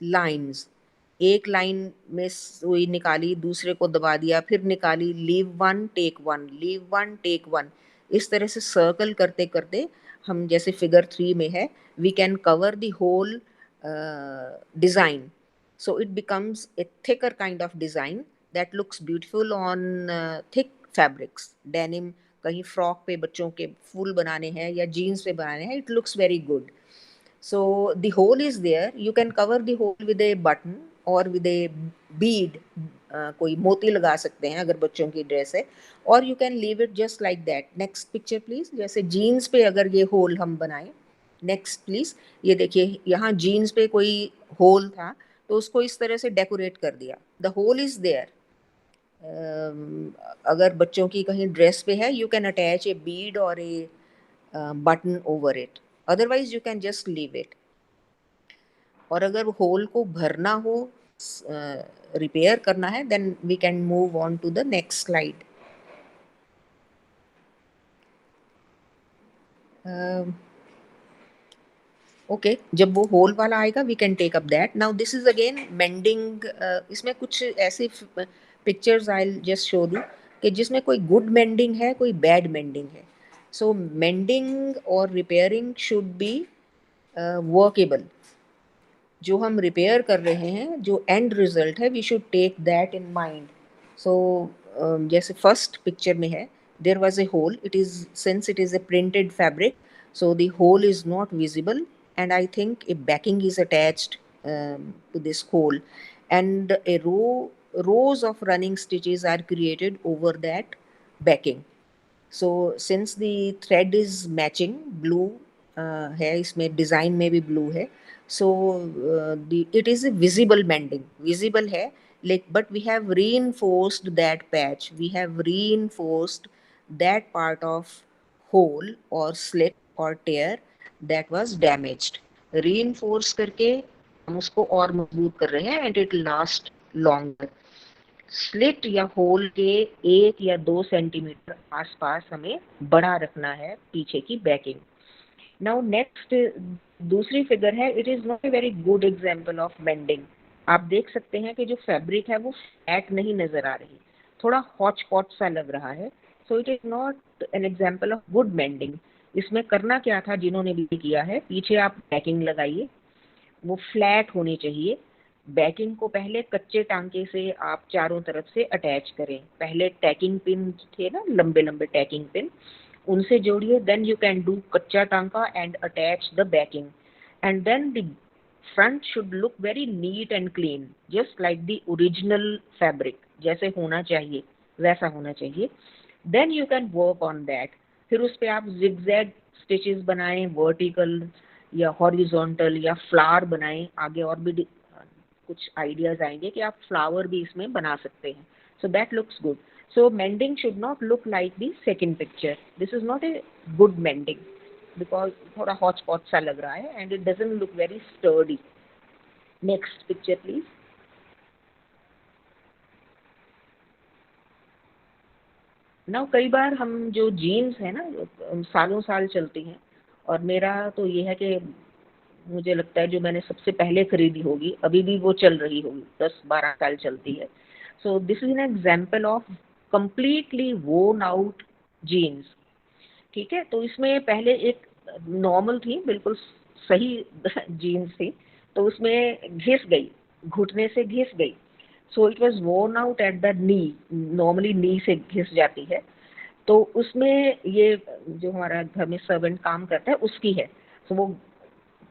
lines. एक लाइन में सुई निकाली, दूसरे को दबा दिया, फिर निकाली, leave one take one, leave one take one, इस तरह से सर्कल करते करते हम, जैसे फिगर 3 में है, we can cover the hole design. So it becomes a thicker kind of design that looks beautiful on thick fabrics. Denim, कहीं फ्रॉक पे बच्चों के फूल बनाने हैं या जीन्स पे बनाने हैं, it looks very good. So the hole is there, you can cover the hole with a button or with a bead, कोई मोती लगा सकते हैं अगर बच्चों की ड्रेस है, और you can leave it just like that. Next picture please. जैसे जीन्स पे अगर ये होल हम बनाएं, नेक्स्ट प्लीज. ये देखिए, यहाँ जीन्स पे कोई होल था, तो उसको इस तरह से डेकोरेट कर दिया. The hole is there. अगर बच्चों की कहीं ड्रेस पे है, you can attach a bead और a button over it, otherwise you can just leave it. और अगर होल को भरना हो रिपेयर करना है, then we can move on to the next slide. Okay, जब वो होल वाला आएगा we can take up that. Now this is again mending. इसमें कुछ ऐसे pictures I will just show you कि जिसमें कोई गुड मेंडिंग है, कोई बैड मेंडिंग है. सो मेंडिंग और रिपेयरिंग शुड बी वर्केबल. जो हम रिपेयर कर रहे हैं, जो एंड रिजल्ट है, we should take that in mind. So जैसे फर्स्ट पिक्चर में है, there was a hole. It is, since it is a printed fabric, so the hole is not visible, and I think a backing is attached to this hole, and rows of running stitches are created over that backing. So since the thread is matching, blue है इसमें, design में भी blue है, so it is a visible mending. Visible है, but we have reinforced that patch, we have reinforced that part of hole or slit or tear that was damaged. Reinforce करके हम उसको और मजबूत कर रहे हैं, and it will last longer. Slit या होल के 1 या 2 सेंटीमीटर आसपास हमें बड़ा रखना है पीछे की बैकिंग. नाउ नेक्स्ट दूसरी फिगर है. It is not a very good example of bending. आप देख सकते हैं कि जो फैब्रिक है वो फ्लैट नहीं नजर आ रही, थोड़ा हॉच पॉच सा लग रहा है. So it is not an example of good bending. इसमें करना क्या था, जिन्होंने भी किया है, पीछे आप बैकिंग लगाइए, वो फ्लैट होनी चाहिए. बैकिंग को पहले कच्चे टांके से आप चारों तरफ से अटैच करें. पहले टैकिंग पिन थे ना, लंबे लंबे टैकिंग पिन, उनसे जोड़िए. देन यू कैन डू कच्चा टांका and attach the backing, and then the front should look very neat and clean, just like the original fabric. जैसे होना चाहिए वैसा होना चाहिए. Then you can work on that. फिर उस पर आप जिगजैग स्टिचेस बनाएं, वर्टिकल या हॉरिजॉन्टल, या फ्लावर बनाएं. आगे और भी कुछ आइडियाज आएंगे कि आप फ्लावर भी इसमें बना सकते हैं. So that looks good. So mending should not look like the second picture. This is not a good mending because थोड़ा हॉच पॉच सा लग रहा है, and it doesn't look very sturdy. Next picture please. Now कई बार हम जो jeans है ना, सालों साल चलती हैं, और मेरा तो ये है कि मुझे लगता है जो मैंने सबसे पहले खरीदी होगी, अभी भी वो चल रही होगी, 10-12 साल चलती है. So this is an example of completely worn out jeans. ठीक है, तो इसमें पहले एक नॉर्मल थी, बिल्कुल सही जीन्स थी, तो उसमें घिस गई, घुटने से घिस गई. So it was worn out at the knee. Normally knee से घिस जाती है. तो उसमें ये जो हमारा घर में सर्वेंट काम करता है उसकी है. तो वो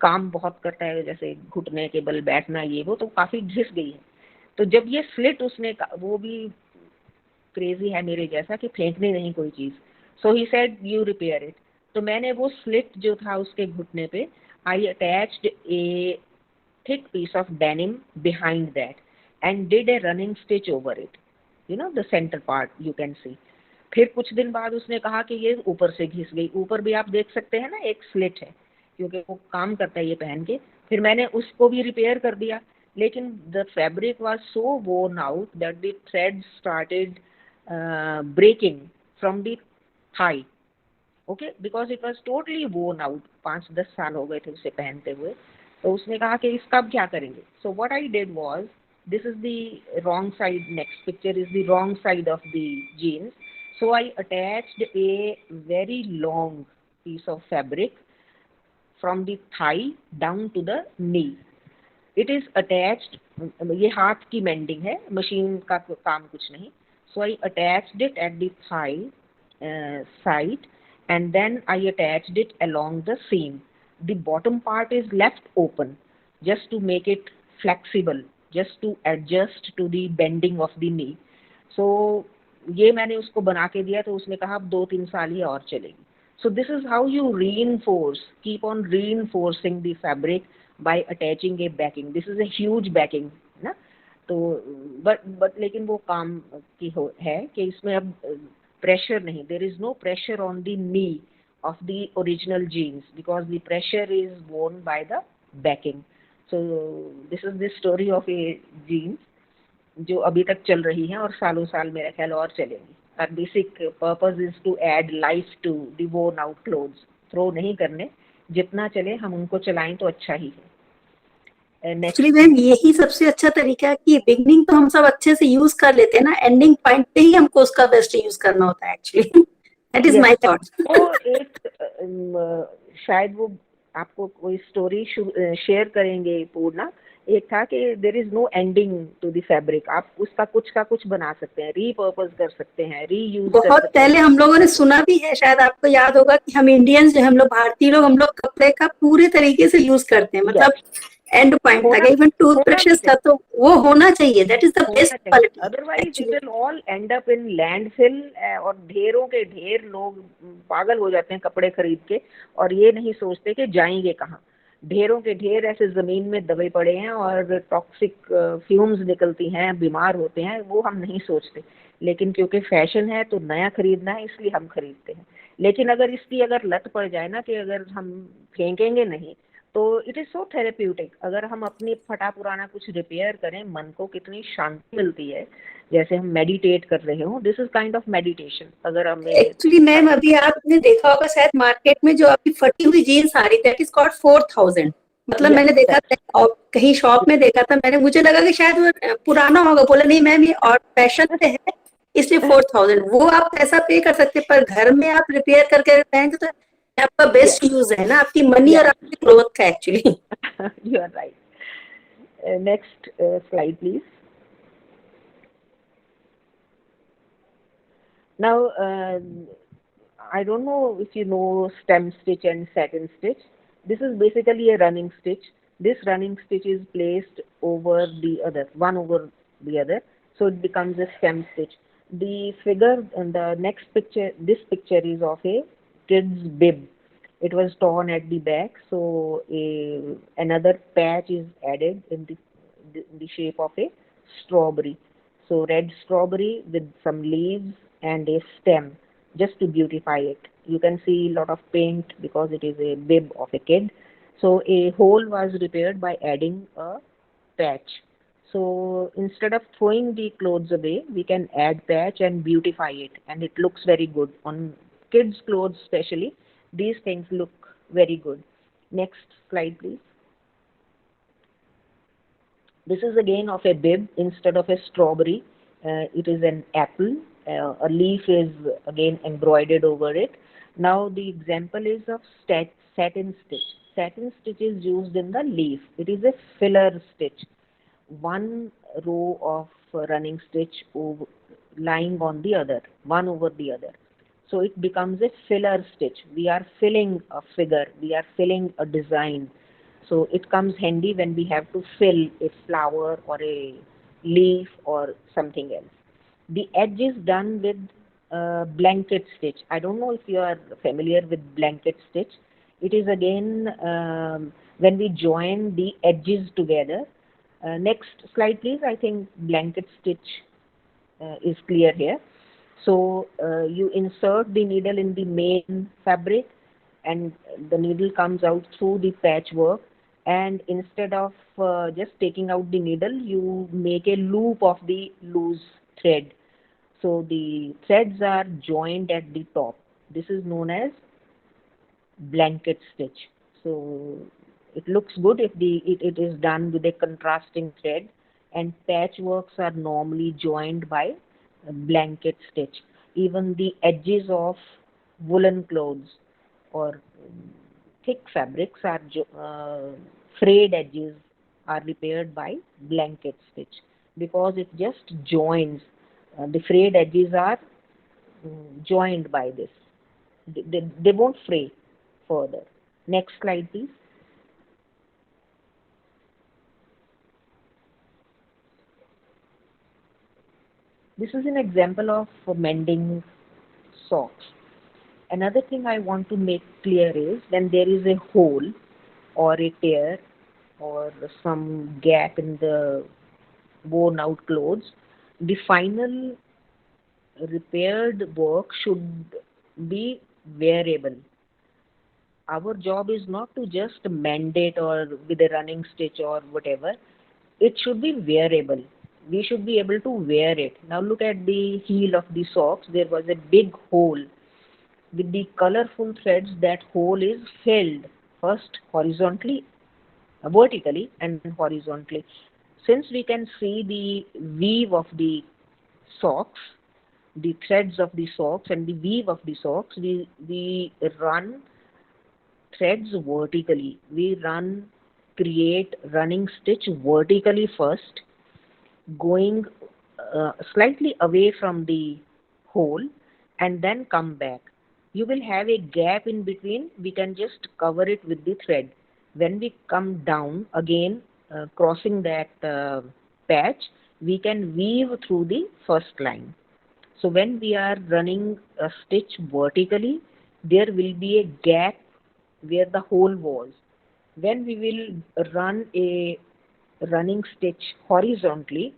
काम बहुत करता है, जैसे घुटने के बल बैठना, ये वो, तो काफी घिस गई है. तो जब ये स्लिट उसने, वो भी क्रेजी है मेरे जैसा कि फेंकने नहीं कोई चीज. So he said you repair it. तो मैंने वो स्लिट जो था उसके घुटने पे, I attached a thick piece of denim behind that and did a running stitch over it, you know the centre part you can see. फिर कुछ दिन बाद उसने कहा कि ये ऊपर से घिस गई. ऊपर भी आप देख सकते हैं ना, एक स्लिट है, क्योंकि वो काम करता है ये पहन के. फिर मैंने उसको भी रिपेयर कर दिया, लेकिन the fabric was so worn out that the thread started breaking from the thigh. Okay, because it was totally worn out. 5-10 साल हो गए थे उसे पहनते हुए. तो उसने कहा कि इसका अब क्या करेंगे. So what I did was, this is the wrong side, next picture is the wrong side of the jeans. So I attached a very long piece of fabric from the thigh down to the knee. It is attached, ये हाथ की mending है, machine का काम कुछ नहीं. So I attached it at the thigh side, and then I attached it along the seam. The bottom part is left open just to make it flexible, just to adjust to the bending of the knee. So ये मैंने उसको बना के दिया, तो उसने कहा अब 2-3 साल ही और चलेगी. So this is how you reinforce, keep on reinforcing the fabric by attaching a backing. This is a huge backing ना. तो but लेकिन वो काम की है कि इसमें अब pressure नहीं, there is no pressure on the knee of the original jeans because the pressure is borne by the backing. So this is the story of a jeans जो अभी तक चल रही है और सालों साल मेरा ख्याल और चलेगी. Our basic purpose is to add life to the worn out clothes. Throw नहीं करने, जितना चले हम उनको चलाएं तो अच्छा ही है. एक्चुअली मैम यही सबसे अच्छा तरीका है कि बिगनिंग तो हम सब अच्छे से यूज कर लेते हैं ना, एंडिंग पॉइंट पे ही हमको उसका बेस्ट यूज करना होता है actually. That is my thought. वो एक शायद वो आपको कोई स्टोरी शेयर करेंगे पूर्णा. एक था कि there is no ending to the fabric. आप उसका कुछ का कुछ बना सकते हैं, रीपर्पस कर सकते हैं, रीयूज कर बहुत सकते हैं. पहले हम लोगों ने सुना भी है, शायद आपको याद होगा कि हम इंडियंस जो हम लोग भारतीय लोग, हम लोग कपड़े का पूरे तरीके से यूज करते हैं, मतलब एंड पॉइंट तक. इवन टूथब्रशेस का तो वो होना चाहिए. That is the best quality. Otherwise it will all and up in landfill और ढेरों के ढेर लोग पागल हो जाते हैं कपड़े खरीद के और ये नहीं सोचते कि जाएंगे कहाँ. ढेरों के ढेर ऐसे जमीन में दबे पड़े हैं और टॉक्सिक फ्यूम्स निकलती हैं, बीमार होते हैं, वो हम नहीं सोचते. लेकिन क्योंकि फैशन है तो नया खरीदना है इसलिए हम खरीदते हैं. लेकिन अगर इसकी अगर लत पड़ जाए ना कि अगर हम फेंकेंगे नहीं तो इट इज सो थेरेप्यूटिक. अगर हम अपनी फटा पुराना कुछ रिपेयर करें, मन को कितनी शांति मिलती है, जैसे हम मेडिटेट कर रहे हो. This is kind of meditation. अगर हमें एक्चुअली मैम अभी आपने देखा होगा शायद मार्केट में जो अभी फटी हुई जीन्स आ रही, दैट इज कॉस्ट 4000. मतलब मैंने देखा था और कहीं शॉप में देखा था मैंने, मुझे लगा कि शायद वो पुराना होगा. बोला नहीं मैम ये और फैशन पे है इसलिए 4000. वो आप पैसा पे कर सकते, पर घर में आप रिपेयर करके पहनेंगे तो आपका बेस्ट यूज है ना, आपकी मनी और आपकी ग्रोथ का actually. You are right. Next slide, please. Now, I don't know if you know stem stitch and satin stitch. This is basically a running stitch. This running stitch is placed over the other, one over the other, so it becomes a stem stitch. The figure in the next picture, this picture is of a kid's bib. It was torn at the back, so another patch is added in the shape of a strawberry. So red strawberry with some leaves and a stem just to beautify it. You can see a lot of paint because it is a bib of a kid. So a hole was repaired by adding a patch. So instead of throwing the clothes away, we can add patch and beautify it, and it looks very good on kids' clothes especially. These things look very good. Next slide, please. This is again of a bib instead of a strawberry. It is an apple. A leaf is again embroidered over it. Now the example is of satin stitch. Satin stitch is used in the leaf. It is a filler stitch. One row of running stitch lying on the other, one over the other. So it becomes a filler stitch. We are filling a figure, we are filling a design. So it comes handy when we have to fill a flower or a leaf or something else. The edge is done with blanket stitch. I don't know if you are familiar with blanket stitch. It is again when we join the edges together. Next slide, please. I think blanket stitch is clear here. So you insert the needle in the main fabric and the needle comes out through the patchwork, and instead of just taking out the needle, you make a loop of the loose thread. So the threads are joined at the top. This is known as blanket stitch. So it looks good if it is done with a contrasting thread, and patchworks are normally joined by blanket stitch. Even the edges of woolen clothes or thick fabrics are frayed edges are repaired by blanket stitch because it just joins. The frayed edges are joined by this. They won't fray further. Next slide, please. This is an example of mending socks. Another thing I want to make clear is when there is a hole or a tear or some gap in the worn out clothes, the final repaired work should be wearable. our job is not to just mend it or with a running stitch or whatever. It should be wearable. We should be able to wear it. Now look at the heel of the socks. There was a big hole. With the colorful threads, that hole is filled first horizontally, vertically, and horizontally. Since we can see the weave of the socks, the threads of the socks and the weave of the socks, we run threads vertically. We create running stitch vertically first, going slightly away from the hole, and then come back. You will have a gap in between. We can just cover it with the thread. When we come down again, crossing that patch, we can weave through the first line. So when we are running a stitch vertically, there will be a gap where the hole was. When we will run a running stitch horizontally,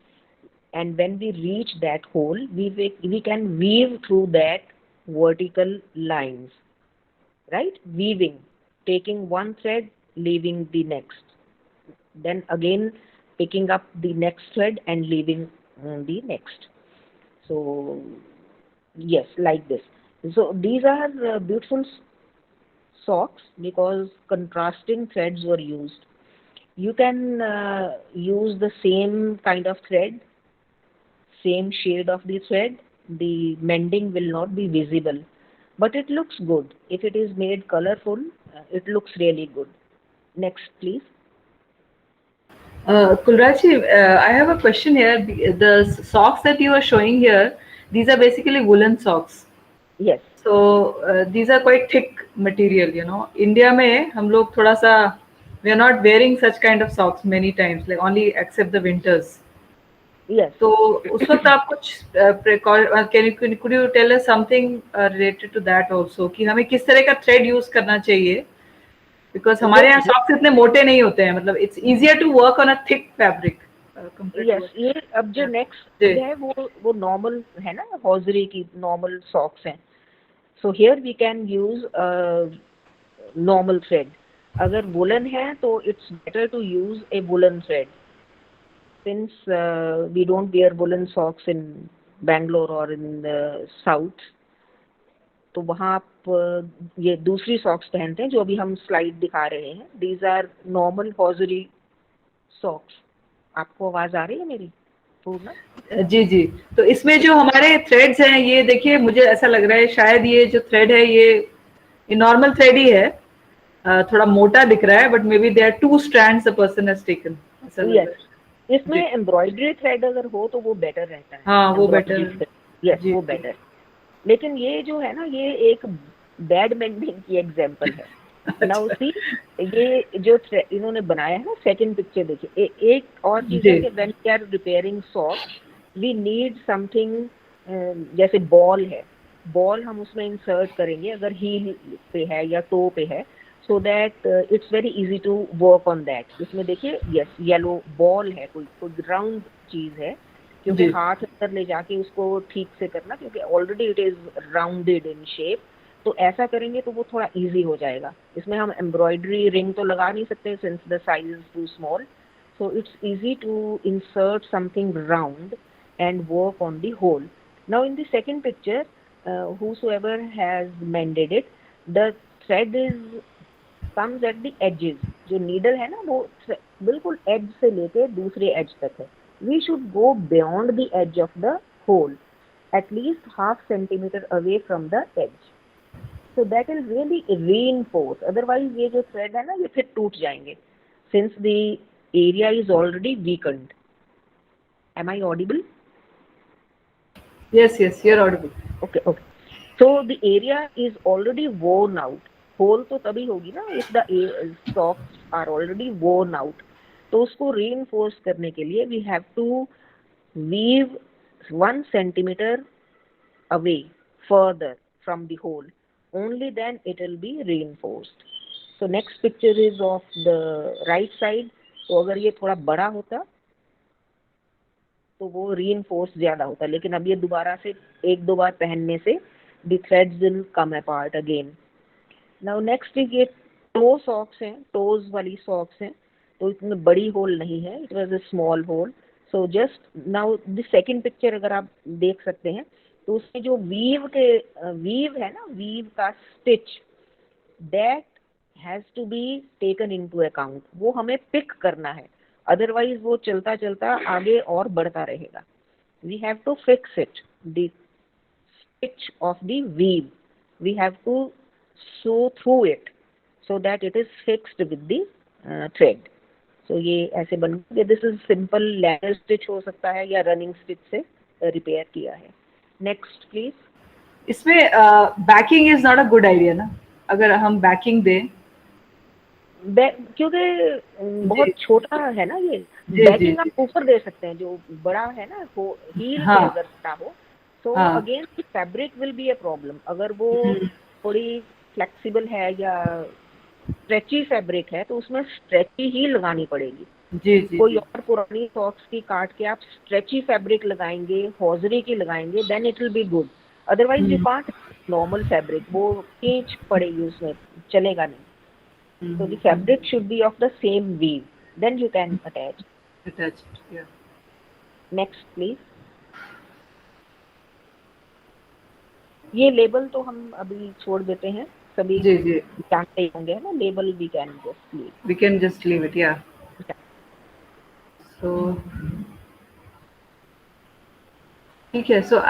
and when we reach that hole, we can weave through that vertical lines, right? Weaving, taking one thread, leaving the next, then again picking up the next thread and leaving the next. So yes, like this. So these are beautiful socks because contrasting threads were used. You can use the same kind of thread, same shade of the thread. The mending will not be visible, but it looks good. If it is made colorful, it looks really good. Next, please. Kulraji, I have a question here. The socks that you are showing here, these are basically woolen socks. Yes. So these are quite thick material, you know. India में हम लोग थोड़ा सा, we are not wearing such kind of socks many times, like only except the winters. Yes. So उस वक्त आप कुछ could you tell us something related to that also कि हमें किस तरह का thread use करना चाहिए? Because हमारे यहाँ socks इतने मोटे नहीं होते हैं, मतलब it's easier to work on a thick fabric. Yes, ये अब जो next है वो normal है ना, hosiery की normal socks हैं. So here we can use normal thread. अगर woolen है तो it's better to use a woolen thread. Since we don't wear woolen socks in Bangalore or in the south, तो वहाँ आप ये दूसरी सॉक्स पहनते हैं जो अभी हम स्लाइड दिखा रहे हैं. These are normal hosiery socks. आपको आवाज आ रही है मेरी पूर्ण? जी जी. तो इसमें जो हमारे थ्रेड्स हैं, ये देखिए मुझे ऐसा लग रहा है शायद ये जो थ्रेड है ये नॉर्मल थ्रेड ही है. थोड़ा मोटा दिख रहा है, but may be there 2 strands the person has taken. Yes. इसमें एम्ब्रॉयडरी थ्रेड अगर हो तो वो बेटर रहता है. हाँ, वो बेटर. यस, वो बेटर. लेकिन ये जो है ना, ये एक बैड मेंडिंग की एग्जांपल है. नाउ सी, ये जो इन्होंने बनाया है ना, सेकंड पिक्चर देखिए. एक और चीज है कि when we are repairing socks we need something, जैसे बॉल है, बॉल हम उसमें इंसर्ट करेंगे अगर हील पे है या टो पे है, so that it's very easy to work on that. इसमें देखिए यस येलो बॉल है, कोई राउंड चीज है, क्योंकि हाथ अंदर ले जाके उसको ठीक से करना, क्योंकि already it is rounded in shape. तो ऐसा करेंगे तो वो थोड़ा इजी हो जाएगा. इसमें हम एम्ब्रॉयडरी रिंग तो लगा नहीं सकते since the size is too small. So it's easy to insert something round and work on the hole. Now in the second picture, whosoever has mended it, the thread comes at the edges. जो needle है ना, वो बिल्कुल edge से लेके दूसरे edge तक है. We should go beyond the edge of the hole, at least half centimeter away from the edge. So that will really reinforce. Otherwise ये जो thread है ना, ये फिर टूट जाएंगे. Since the area is already weakened. Am I audible? Yes, you're audible. Okay. So the area is already worn out. Hole तो तभी होगी ना if the socks are already worn out. तो उसको reinforce करने के लिए we have to weave 1 centimeter away further from the hole. Only then it will be reinforced. So next picture is of the right side. तो अगर ये थोड़ा बड़ा होता तो वो reinforce ज्यादा होता, लेकिन अब ये दोबारा से 1-2 बार पहनने से the threads will come apart again. Now next is ये टो सॉक्स हैं, टोज वाली सॉक्स हैं, तो इसमें बड़ी होल नहीं है, it was a small hole. So just now the second picture अगर आप देख सकते हैं तो उसमें जो वीव है ना, वीव का stitch, that has to be taken into account. वो हमें पिक करना है, अदरवाइज वो चलता चलता आगे और बढ़ता रहेगा. We have to fix it, the stitch of the weave, we have to sew through it so that it is fixed with the thread. So ये ऐसे बन गया. This is simple ladder stitch हो सकता है या रनिंग स्टिच से repair किया है. Next please. इसमें backing is not a good idea ना, अगर हम बैकिंग दें, क्योंकि बहुत छोटा है ना ये. बैकिंग आप ऊपर दे सकते हैं, जो बड़ा है ना हील पे अगर ना हो तो again fabric will be a problem. अगर वो थोड़ी फ्लेक्सिबल है या स्ट्रेची फैब्रिक है तो उसमें स्ट्रेची ही लगानी पड़ेगी. कोई और पुरानी सॉक्स की काट के आप स्ट्रेची फैब्रिक लगाएंगे, हॉजरी की लगाएंगे, then it will be good. Otherwise you can't normal fabric, वो खींच पड़ेगी उसमें, चलेगा नहीं. So the fabric should be of the same weave. Then you can attach. Attach, yeah. Next, please. ये लेबल तो हम अभी छोड़ देते हैं, सभी जानते होंगे है ना. Label we can just leave. We can just leave it, yeah. So ठीक है. So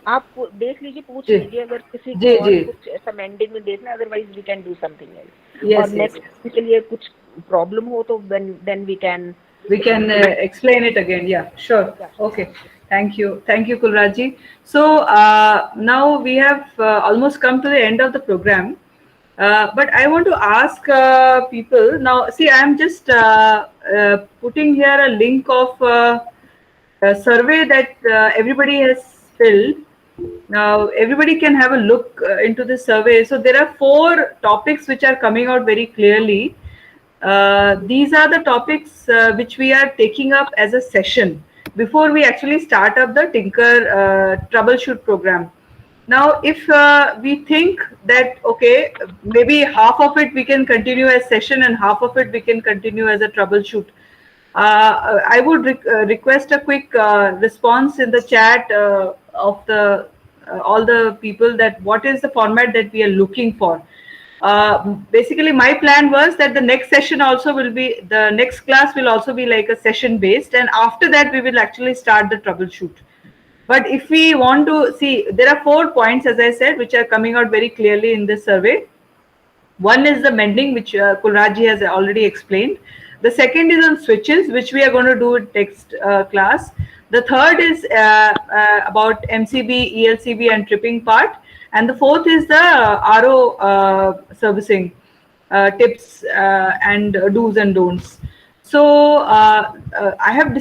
आप देख लीजिए, पूछ लीजिए अगर किसी को और कुछ ऐसा मेंडिंग में देखना, otherwise we can do something else. और नेक्स्ट के लिए कुछ प्रॉब्लम हो तो then we can explain it again. Yeah, sure. Okay, thank you Kulraj ji. So now we have almost come to the end of the program, but I want to ask people now. See, I am just putting here a link of a survey that everybody has filled. Now everybody can have a look into this survey. So there are 4 topics which are coming out very clearly. These are the topics which we are taking up as a session before we actually start up the Tinker troubleshoot program. Now if we think that okay, maybe half of it we can continue as session and half of it we can continue as a troubleshoot, I would request a quick response in the chat of the all the people, that what is the format that we are looking for. Basically my plan was that the next session also will be, the next class will also be like a session based, and after that we will actually start the troubleshoot. But if we want to see, there are 4 points, as I said, which are coming out very clearly in this survey. One is the mending, which Kulraj ji has already explained. The second is on switches, which we are going to do in next class. The third is about MCB, ELCB and tripping part. And the fourth is the RO servicing tips and do's and don'ts. So I have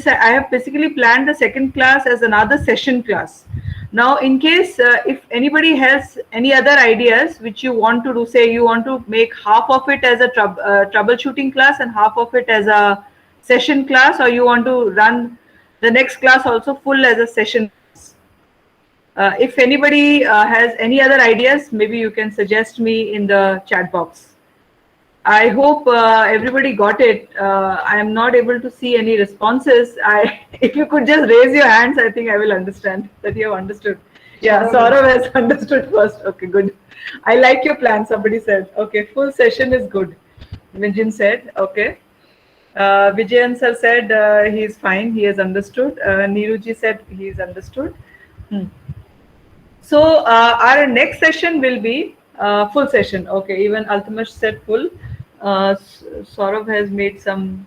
basically planned the second class as another session class. Now, in case if anybody has any other ideas which you want to do, say you want to make half of it as a troubleshooting class and half of it as a session class, or you want to run the next class also full as a session. If anybody has any other ideas, maybe you can suggest me in the chat box. I hope everybody got it. I am not able to see any responses. If you could just raise your hands, I think I will understand that you have understood. Yeah, Saurav has understood first. Okay, good. I like your plan, somebody said. Okay, full session is good. Vijay said, okay. Vijayan sir said he is fine, he has understood. Neeruji said he is understood. So our next session will be full session. Okay, even Altamash said full. Saurav has made some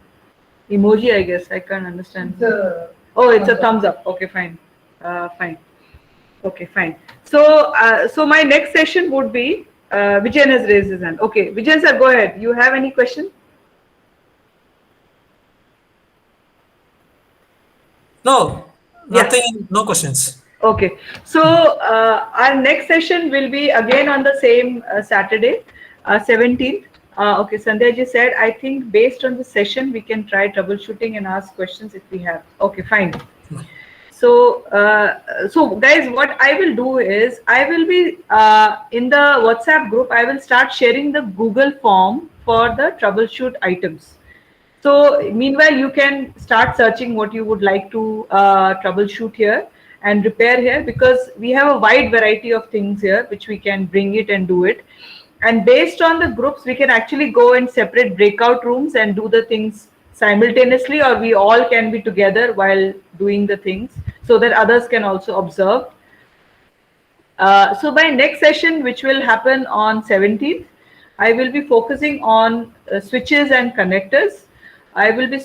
emoji, I guess. I can't understand. Oh, it's a thumbs up. Okay, fine. Fine. Okay, fine. So, so my next session would be, Vijayan has raised his hand. Okay, Vijayan sir, go ahead. You have any question? No, nothing, no questions. Okay, so our next session will be again on the same Saturday, 17th. Okay, Sandhya ji said, I think based on the session, we can try troubleshooting and ask questions if we have. Okay, fine. So guys, what I will do is I will be in the WhatsApp group. I will start sharing the Google form for the troubleshoot items. So meanwhile, you can start searching what you would like to troubleshoot here and repair here, because we have a wide variety of things here which we can bring it and do it. And based on the groups, we can actually go in separate breakout rooms and do the things simultaneously, or we all can be together while doing the things so that others can also observe. So by next session, which will happen on 17th, I will be focusing on switches and connectors. I will be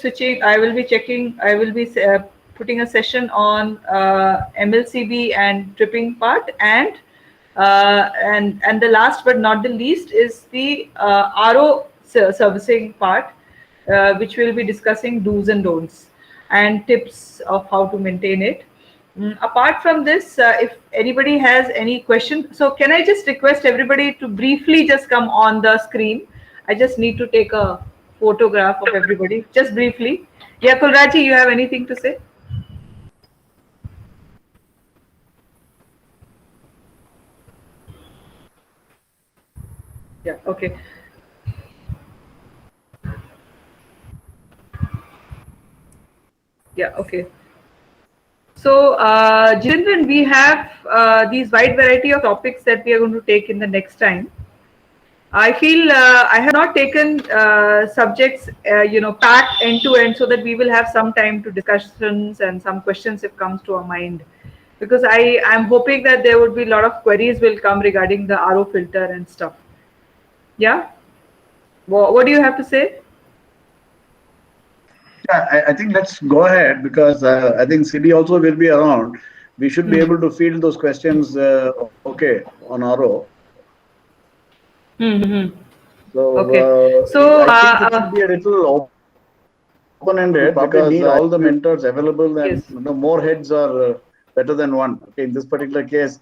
putting a session on MLCB and tripping part, and the last but not the least is the RO servicing part, which will be discussing do's and don'ts and tips of how to maintain it. Apart from this, if anybody has any question, so can I just request everybody to briefly just come on the screen? I just need to take a photograph of everybody, just briefly. Yeah, Kulraji, you have anything to say? Yeah, okay. Yeah, okay. So, Jitendran, we have these wide variety of topics that we are going to take in the next time. I feel I have not taken subjects, packed end to end, so that we will have some time to discussions and some questions if comes to our mind. Because I am hoping that there would be a lot of queries will come regarding the RO filter and stuff. Yeah. What do you have to say? Yeah, I think let's go ahead, because I think CB also will be around. We should be able to field those questions, okay, on RO. So, okay. So I think it should be a little open-ended, because all the mentors available, and yes. More heads are better than one. Okay, in this particular case,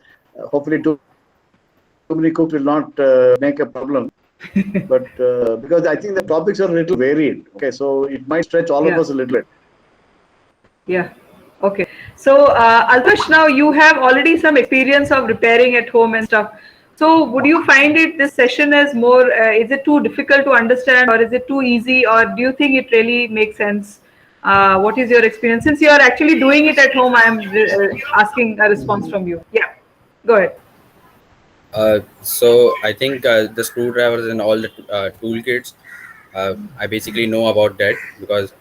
hopefully too many cooks will not make a problem. But because I think the topics are a little varied. Okay, so it might stretch all of us a little bit. Yeah. Okay. So Alpesh, now you have already some experience of repairing at home and stuff. So would you find this session as more, is it too difficult to understand, or is it too easy, or do you think it really makes sense? What is your experience? Since you are actually doing it at home, I am asking a response from you. Yeah, go ahead. So I think the screwdrivers and all the toolkits, I basically know about that, because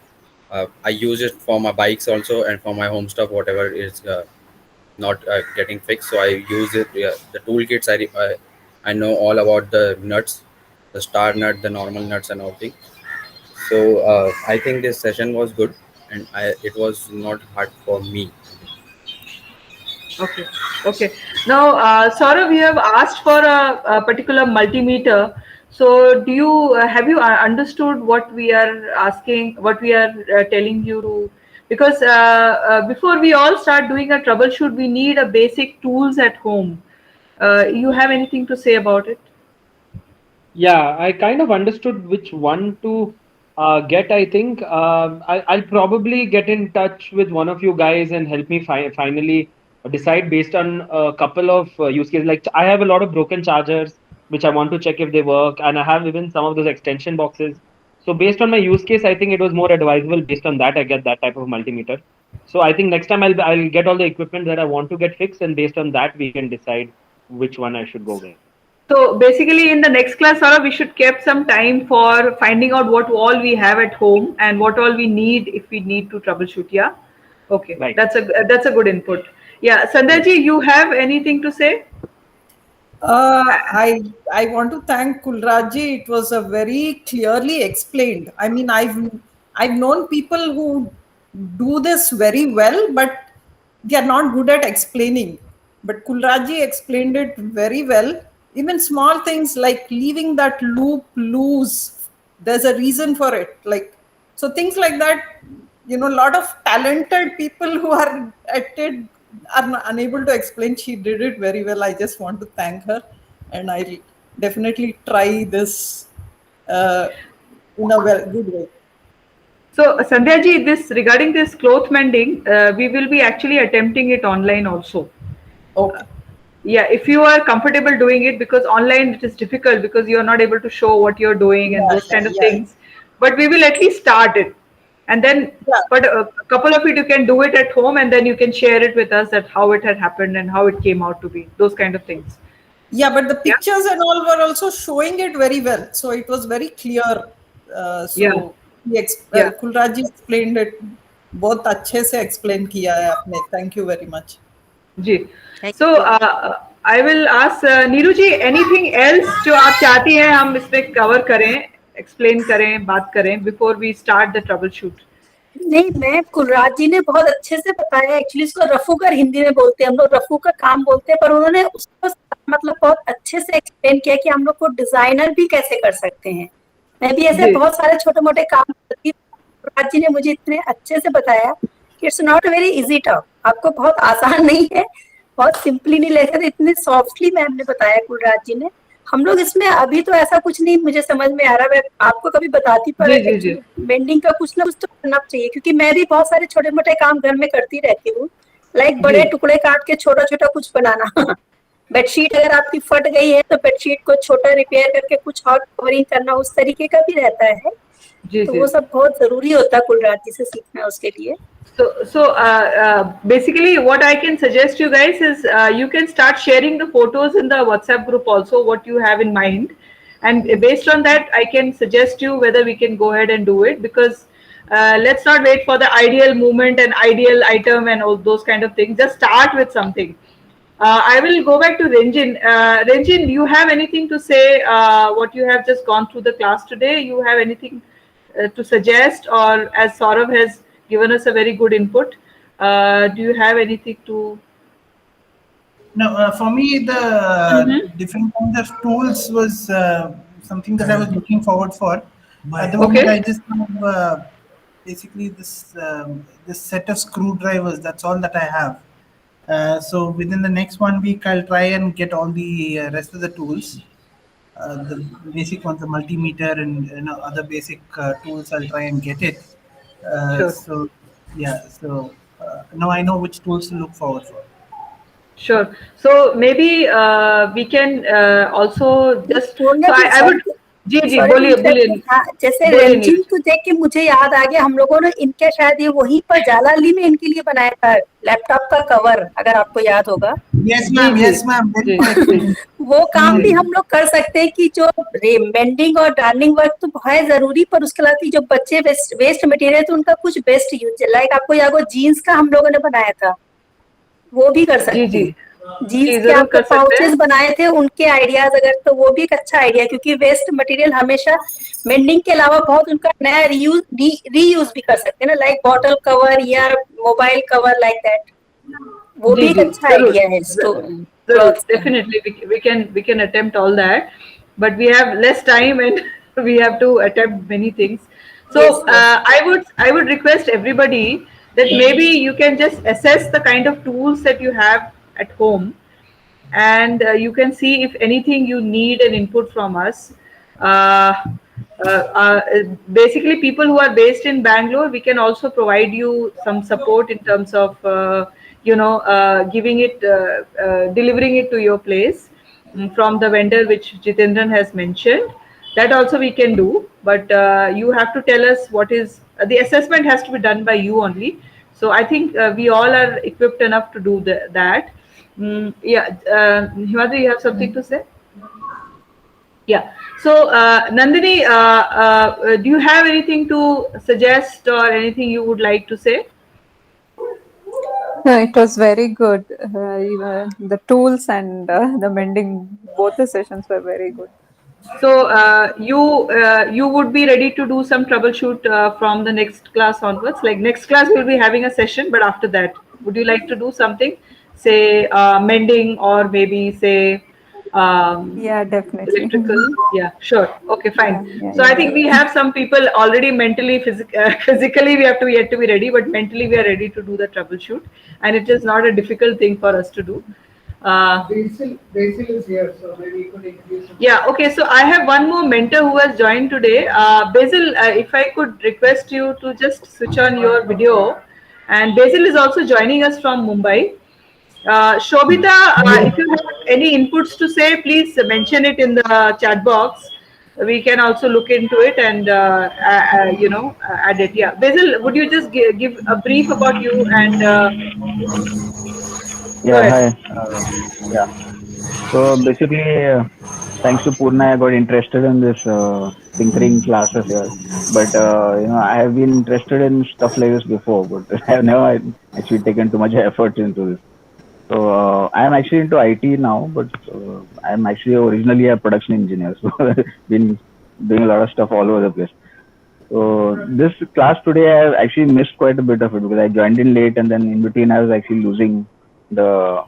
I use it for my bikes also, and for my home stuff, whatever is not getting fixed. So I use it. The toolkits, I know all about the nuts, the star nut, the normal nuts, and all things. So I think this session was good, and it was not hard for me. Okay. Okay. Now, Saurav, you have asked for a particular multimeter. So, do you have you understood what we are asking? What we are telling you to? Because before we all start doing a troubleshoot, we need a basic tools at home. You have anything to say about it? Yeah, I kind of understood which one to get. I think I'll probably get in touch with one of you guys and help me finally decide based on a couple of use cases. Like, I have a lot of broken chargers which I want to check if they work, and I have even some of those extension boxes. So based on my use case, I think it was more advisable based on that I get that type of multimeter. So I think next time I'll get all the equipment that I want to get fixed, and based on that we can decide which one I should go with. So basically, in the next class, Saurav, we should keep some time for finding out what all we have at home and what all we need if we need to troubleshoot. Yeah. Okay. Right. That's a good input. Yeah, Sandhya, you have anything to say? I want to thank Kulraji. It was a very clearly explained. I mean, I've known people who do this very well, but they are not good at explaining. But Kulraji explained it very well. Even small things like leaving that loop loose, there's a reason for it. So things like that, a lot of talented people who are at it are unable to explain. She did it very well. I just want to thank her, and I'll definitely try this in a good way. So Sandhya ji, this regarding this cloth mending, we will be actually attempting it online also. Okay. Yeah, if you are comfortable doing it, because online it is difficult because you are not able to show what you're doing and those kind of things. But we will at least start it, and then but a couple of it you can do it at home, and then you can share it with us that how it had happened and how it came out to be. Those kind of things. Yeah, but the pictures and all were also showing it very well, so it was very clear. So Kulraj ji explained it. बहुत अच्छे से explain किया है आपने. Thank you very much. Ji. So I will ask Neeru ji, anything else जो आप चाहती हैं हम इसमें cover करें, explain करें, बात करें before we start the troubleshoot. नहीं, मैं कुलराज जी ने बहुत अच्छे से बताया. एक्चुअली इसको रफूकर हिंदी में बोलते हैं, हम लोग रफू का काम बोलते हैं, पर उन्होंने उसको मतलब बहुत अच्छे से एक्सप्लेन किया कि हम लोग को डिजाइनर भी कैसे कर सकते हैं. मैं भी ऐसे बहुत सारे छोटे मोटे काम करती. कुलराज जी ने मुझे इतने अच्छे से बताया कि it's not very easy talk. आपको बहुत आसान नहीं है, बहुत सिंपली नहीं लेकर इतने सॉफ्टली मैम ने बताया कुलराज जी ने. हम लोग इसमें अभी तो ऐसा कुछ नहीं मुझे समझ में आ रहा. मैं आपको कभी बताती, पर बेंडिंग का कुछ ना कुछ तो करना चाहिए, क्योंकि मैं भी बहुत सारे छोटे मोटे काम घर में करती रहती हूँ. लाइक बड़े टुकड़े काट के छोटा छोटा कुछ बनाना. बेडशीट अगर आपकी फट गई है तो बेडशीट को छोटा रिपेयर करके कुछ और कवरिंग करना, उस तरीके का भी रहता है. तो वो सब बहुत जरूरी होता है कुलराज जी से सीखना उसके लिए. So basically what I can suggest you guys is you can start sharing the photos in the WhatsApp group also, what you have in mind, and based on that I can suggest you whether we can go ahead and do it, because let's not wait for the ideal movement and ideal item and all those kind of things. Just start with something. I will go back to Renjin. Renjin, you have anything to say? What you have just gone through the class today, you have anything to suggest, or as Saurav has given us a very good input, do you have anything to? No, for me the different kinds of tools was something that I was looking forward for. At the moment I just have basically this set of screwdrivers. That's all that I have. So within the next 1 week I'll try and get all the rest of the tools, the basic ones, the multimeter and other basic tools. I'll try and get it. So yeah, so now I know which tools to look forward for. Sure. So maybe we can also just. So I would. जी जी बोलिए बोलिए. जैसे ranging को देख के मुझे याद आ गया, हम लोगों ने इनके शायद ये वहीं पर जालाली में इनके लिए बनाया था लैपटॉप का कवर, अगर आपको याद होगा. Yes ma'am, yes ma'am. वो काम भी हम लोग कर सकते हैं कि जो बेंडिंग और डार्निंग वर्क तो है जरूरी, पर उसके अलावा जो बच्चे वेस्ट मटेरियल तो उनका कुछ बेस्ट यूज है. लाइक आपको याद हो जीन्स का हम लोगों ने बनाया था, वो भी कर सकते हैं. जीन्स के आपको पाउचेस बनाए थे, उनके आइडियाज अगर, तो वो भी एक अच्छा आइडिया, क्योंकि वेस्ट मटेरियल हमेशा मेंडिंग के अलावा बहुत उनका नया रीयूज भी कर सकते हैं ना, लाइक बॉटल कवर या मोबाइल कवर लाइक दैट. वो भी एक अच्छा आइडिया है. Definitely we can attempt all that, but we have less time and we have to attempt many things. So I would request everybody that maybe you can just assess the kind of tools that you have at home, and you can see if anything you need an input from us. Basically people who are based in Bangalore, we can also provide you some support in terms of giving it delivering it to your place from the vendor which Jitendran has mentioned. That also we can do, but you have to tell us what is the assessment has to be done by you only. So I think we all are equipped enough to do that. Himadri, you have something to say? Yeah. So Nandini, do you have anything to suggest or anything you would like to say? No, it was very good. The tools and the mending, both the sessions were very good. So you would be ready to do some troubleshoot from the next class onwards. Like next class we'll be having a session, but after that, would you like to do something, say mending, or maybe say yeah, definitely. Electrical? Yeah, sure. Okay, fine. So I think we have some people already mentally, physically we have to yet to be ready, but mentally we are ready to do the troubleshoot, and it is not a difficult thing for us to do. Basil is here, so maybe you could introduce him. Yeah, okay. So I have one more mentor who has joined today. Basil, if I could request you to just switch on your video. And Basil is also joining us from Mumbai. Shobita, if you have any inputs to say, please mention it in the chat box. We can also look into it and, add it. Yeah. Basil, would you just give a brief about you and... Yeah, hi. Yeah. So basically, thanks to Purna, I got interested in this tinkering classes here. But I have been interested in stuff like this before, but I have never actually taken too much effort into this. So I am actually into IT now, but I am actually originally a production engineer. So I've been doing a lot of stuff all over the place. So this class today, I have actually missed quite a bit of it because I joined in late, and then in between I was actually losing the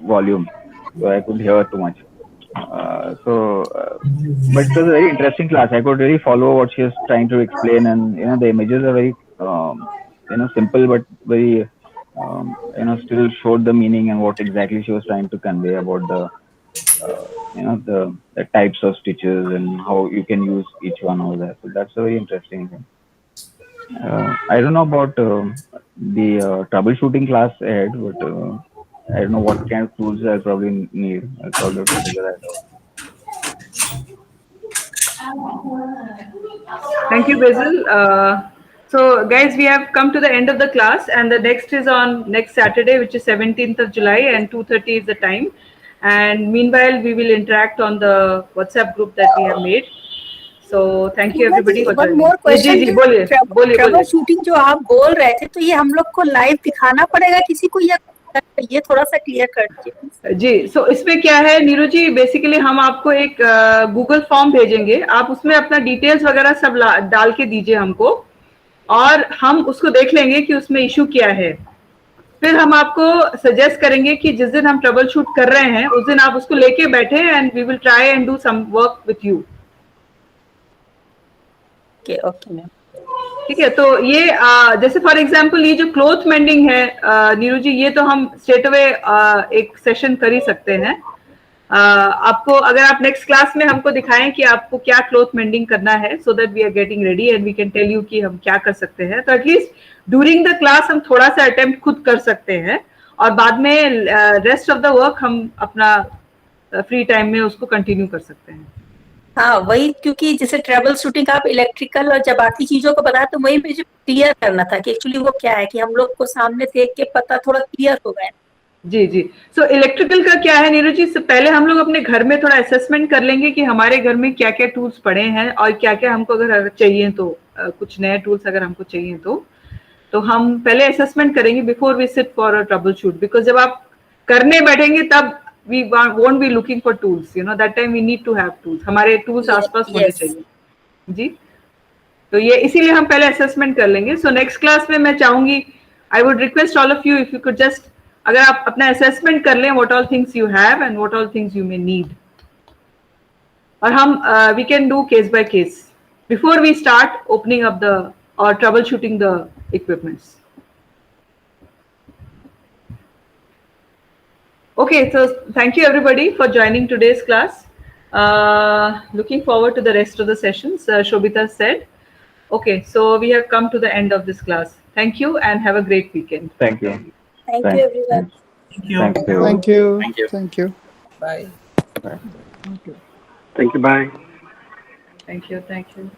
volume, so I couldn't hear too much. But it was a very interesting class. I could really follow what she was trying to explain, and the images are very simple but very still showed the meaning and what exactly she was trying to convey about the the types of stitches and how you can use each one over there. So that's a very interesting thing. I don't know about the troubleshooting class ahead, but I don't know what kind of tools I'll probably need. I'll probably have to figure that out. Thank you, Basil. So guys, we have come to the end of the class, and the next is on next Saturday, which is 17th of July, and 2:30 is the time. And meanwhile, we will interact on the WhatsApp group that we have made. So thank you everybody for one joining. more question. जी, बोलिए, बोलिए, trouble बोलिए। Shooting जो आप बोल रहे थे, तो ये हम लोग को लाइव दिखाना पड़ेगा किसी को, या ये थोड़ा सा क्लियर कर दीजिए जी। सो इसमें क्या है नीरू जी, बेसिकली हम आपको एक गूगल फॉर्म भेजेंगे, आप उसमें अपना डिटेल्स वगैरह सब डाल के दीजिए हमको, और हम उसको देख लेंगे कि उसमें इशू क्या है। फिर हम आपको सजेस्ट करेंगे कि जिस दिन हम ट्रबल शूट कर रहे हैं उस दिन आप उसको लेके बैठे, and we will try and do some work with you. Okay ma'am, ठीक है। तो ये जैसे फॉर एग्जांपल ये जो क्लोथ मेंडिंग है नीरू जी, ये तो हम स्ट्रेट अवे एक सेशन कर ही सकते हैं। आपको अगर आप नेक्स्ट क्लास में हमको दिखाएं कि आपको क्या क्लोथ मेंडिंग करना है, so that we are getting ready and we can tell you कि हम क्या कर सकते हैं, तो एटलीस्ट ड्यूरिंग द क्लास हम थोड़ा सा अटेम्प्ट खुद कर सकते हैं, और बाद में रेस्ट ऑफ द वर्क हम अपना फ्री टाइम में उसको कंटिन्यू कर सकते हैं। हाँ वही, क्योंकि जैसे ट्रबल शूटिंग आप इलेक्ट्रिकल और जब बाकी चीजों को बताया, तो वही मुझे क्लियर करना था कि एक्चुअली वो क्या है, कि हम लोग को सामने देख के पता थोड़ा क्लियर हो गया। जी जी। सो इलेक्ट्रिकल का क्या है नीरू जी, पहले हम लोग अपने घर में थोड़ा असेसमेंट कर लेंगे कि हमारे घर में क्या क्या टूल्स पड़े हैं और क्या क्या हमको अगर चाहिए तो कुछ नए टूल्स अगर हमको चाहिए तो हम पहले असेसमेंट करेंगे before we sit for a troubleshoot, because जब आप करने बैठेंगे तब we won't be looking for tools, that time we need to have tools, हमारे tools आसपास होने चाहिए जी। तो ये इसीलिए हम पहले असेसमेंट कर लेंगे। सो नेक्स्ट क्लास में मैं चाहूंगी, I would request all of you if you could just, अगर आप अपना असेसमेंट कर लें what all things you have and what all things you may need, और हम we can do case by case before we start opening up the और trouble shooting the equipments. Okay, so thank you everybody for joining today's class. Looking forward to the rest of the sessions, Shobita said. Okay, so we have come to the end of this class. Thank you and have a great weekend. Thank you. Thank you everyone. Thank you. Thank you. Thank you. Thank you. Thank you. Bye. Bye. Thank you. Thank you. Bye. Thank you. Thank you.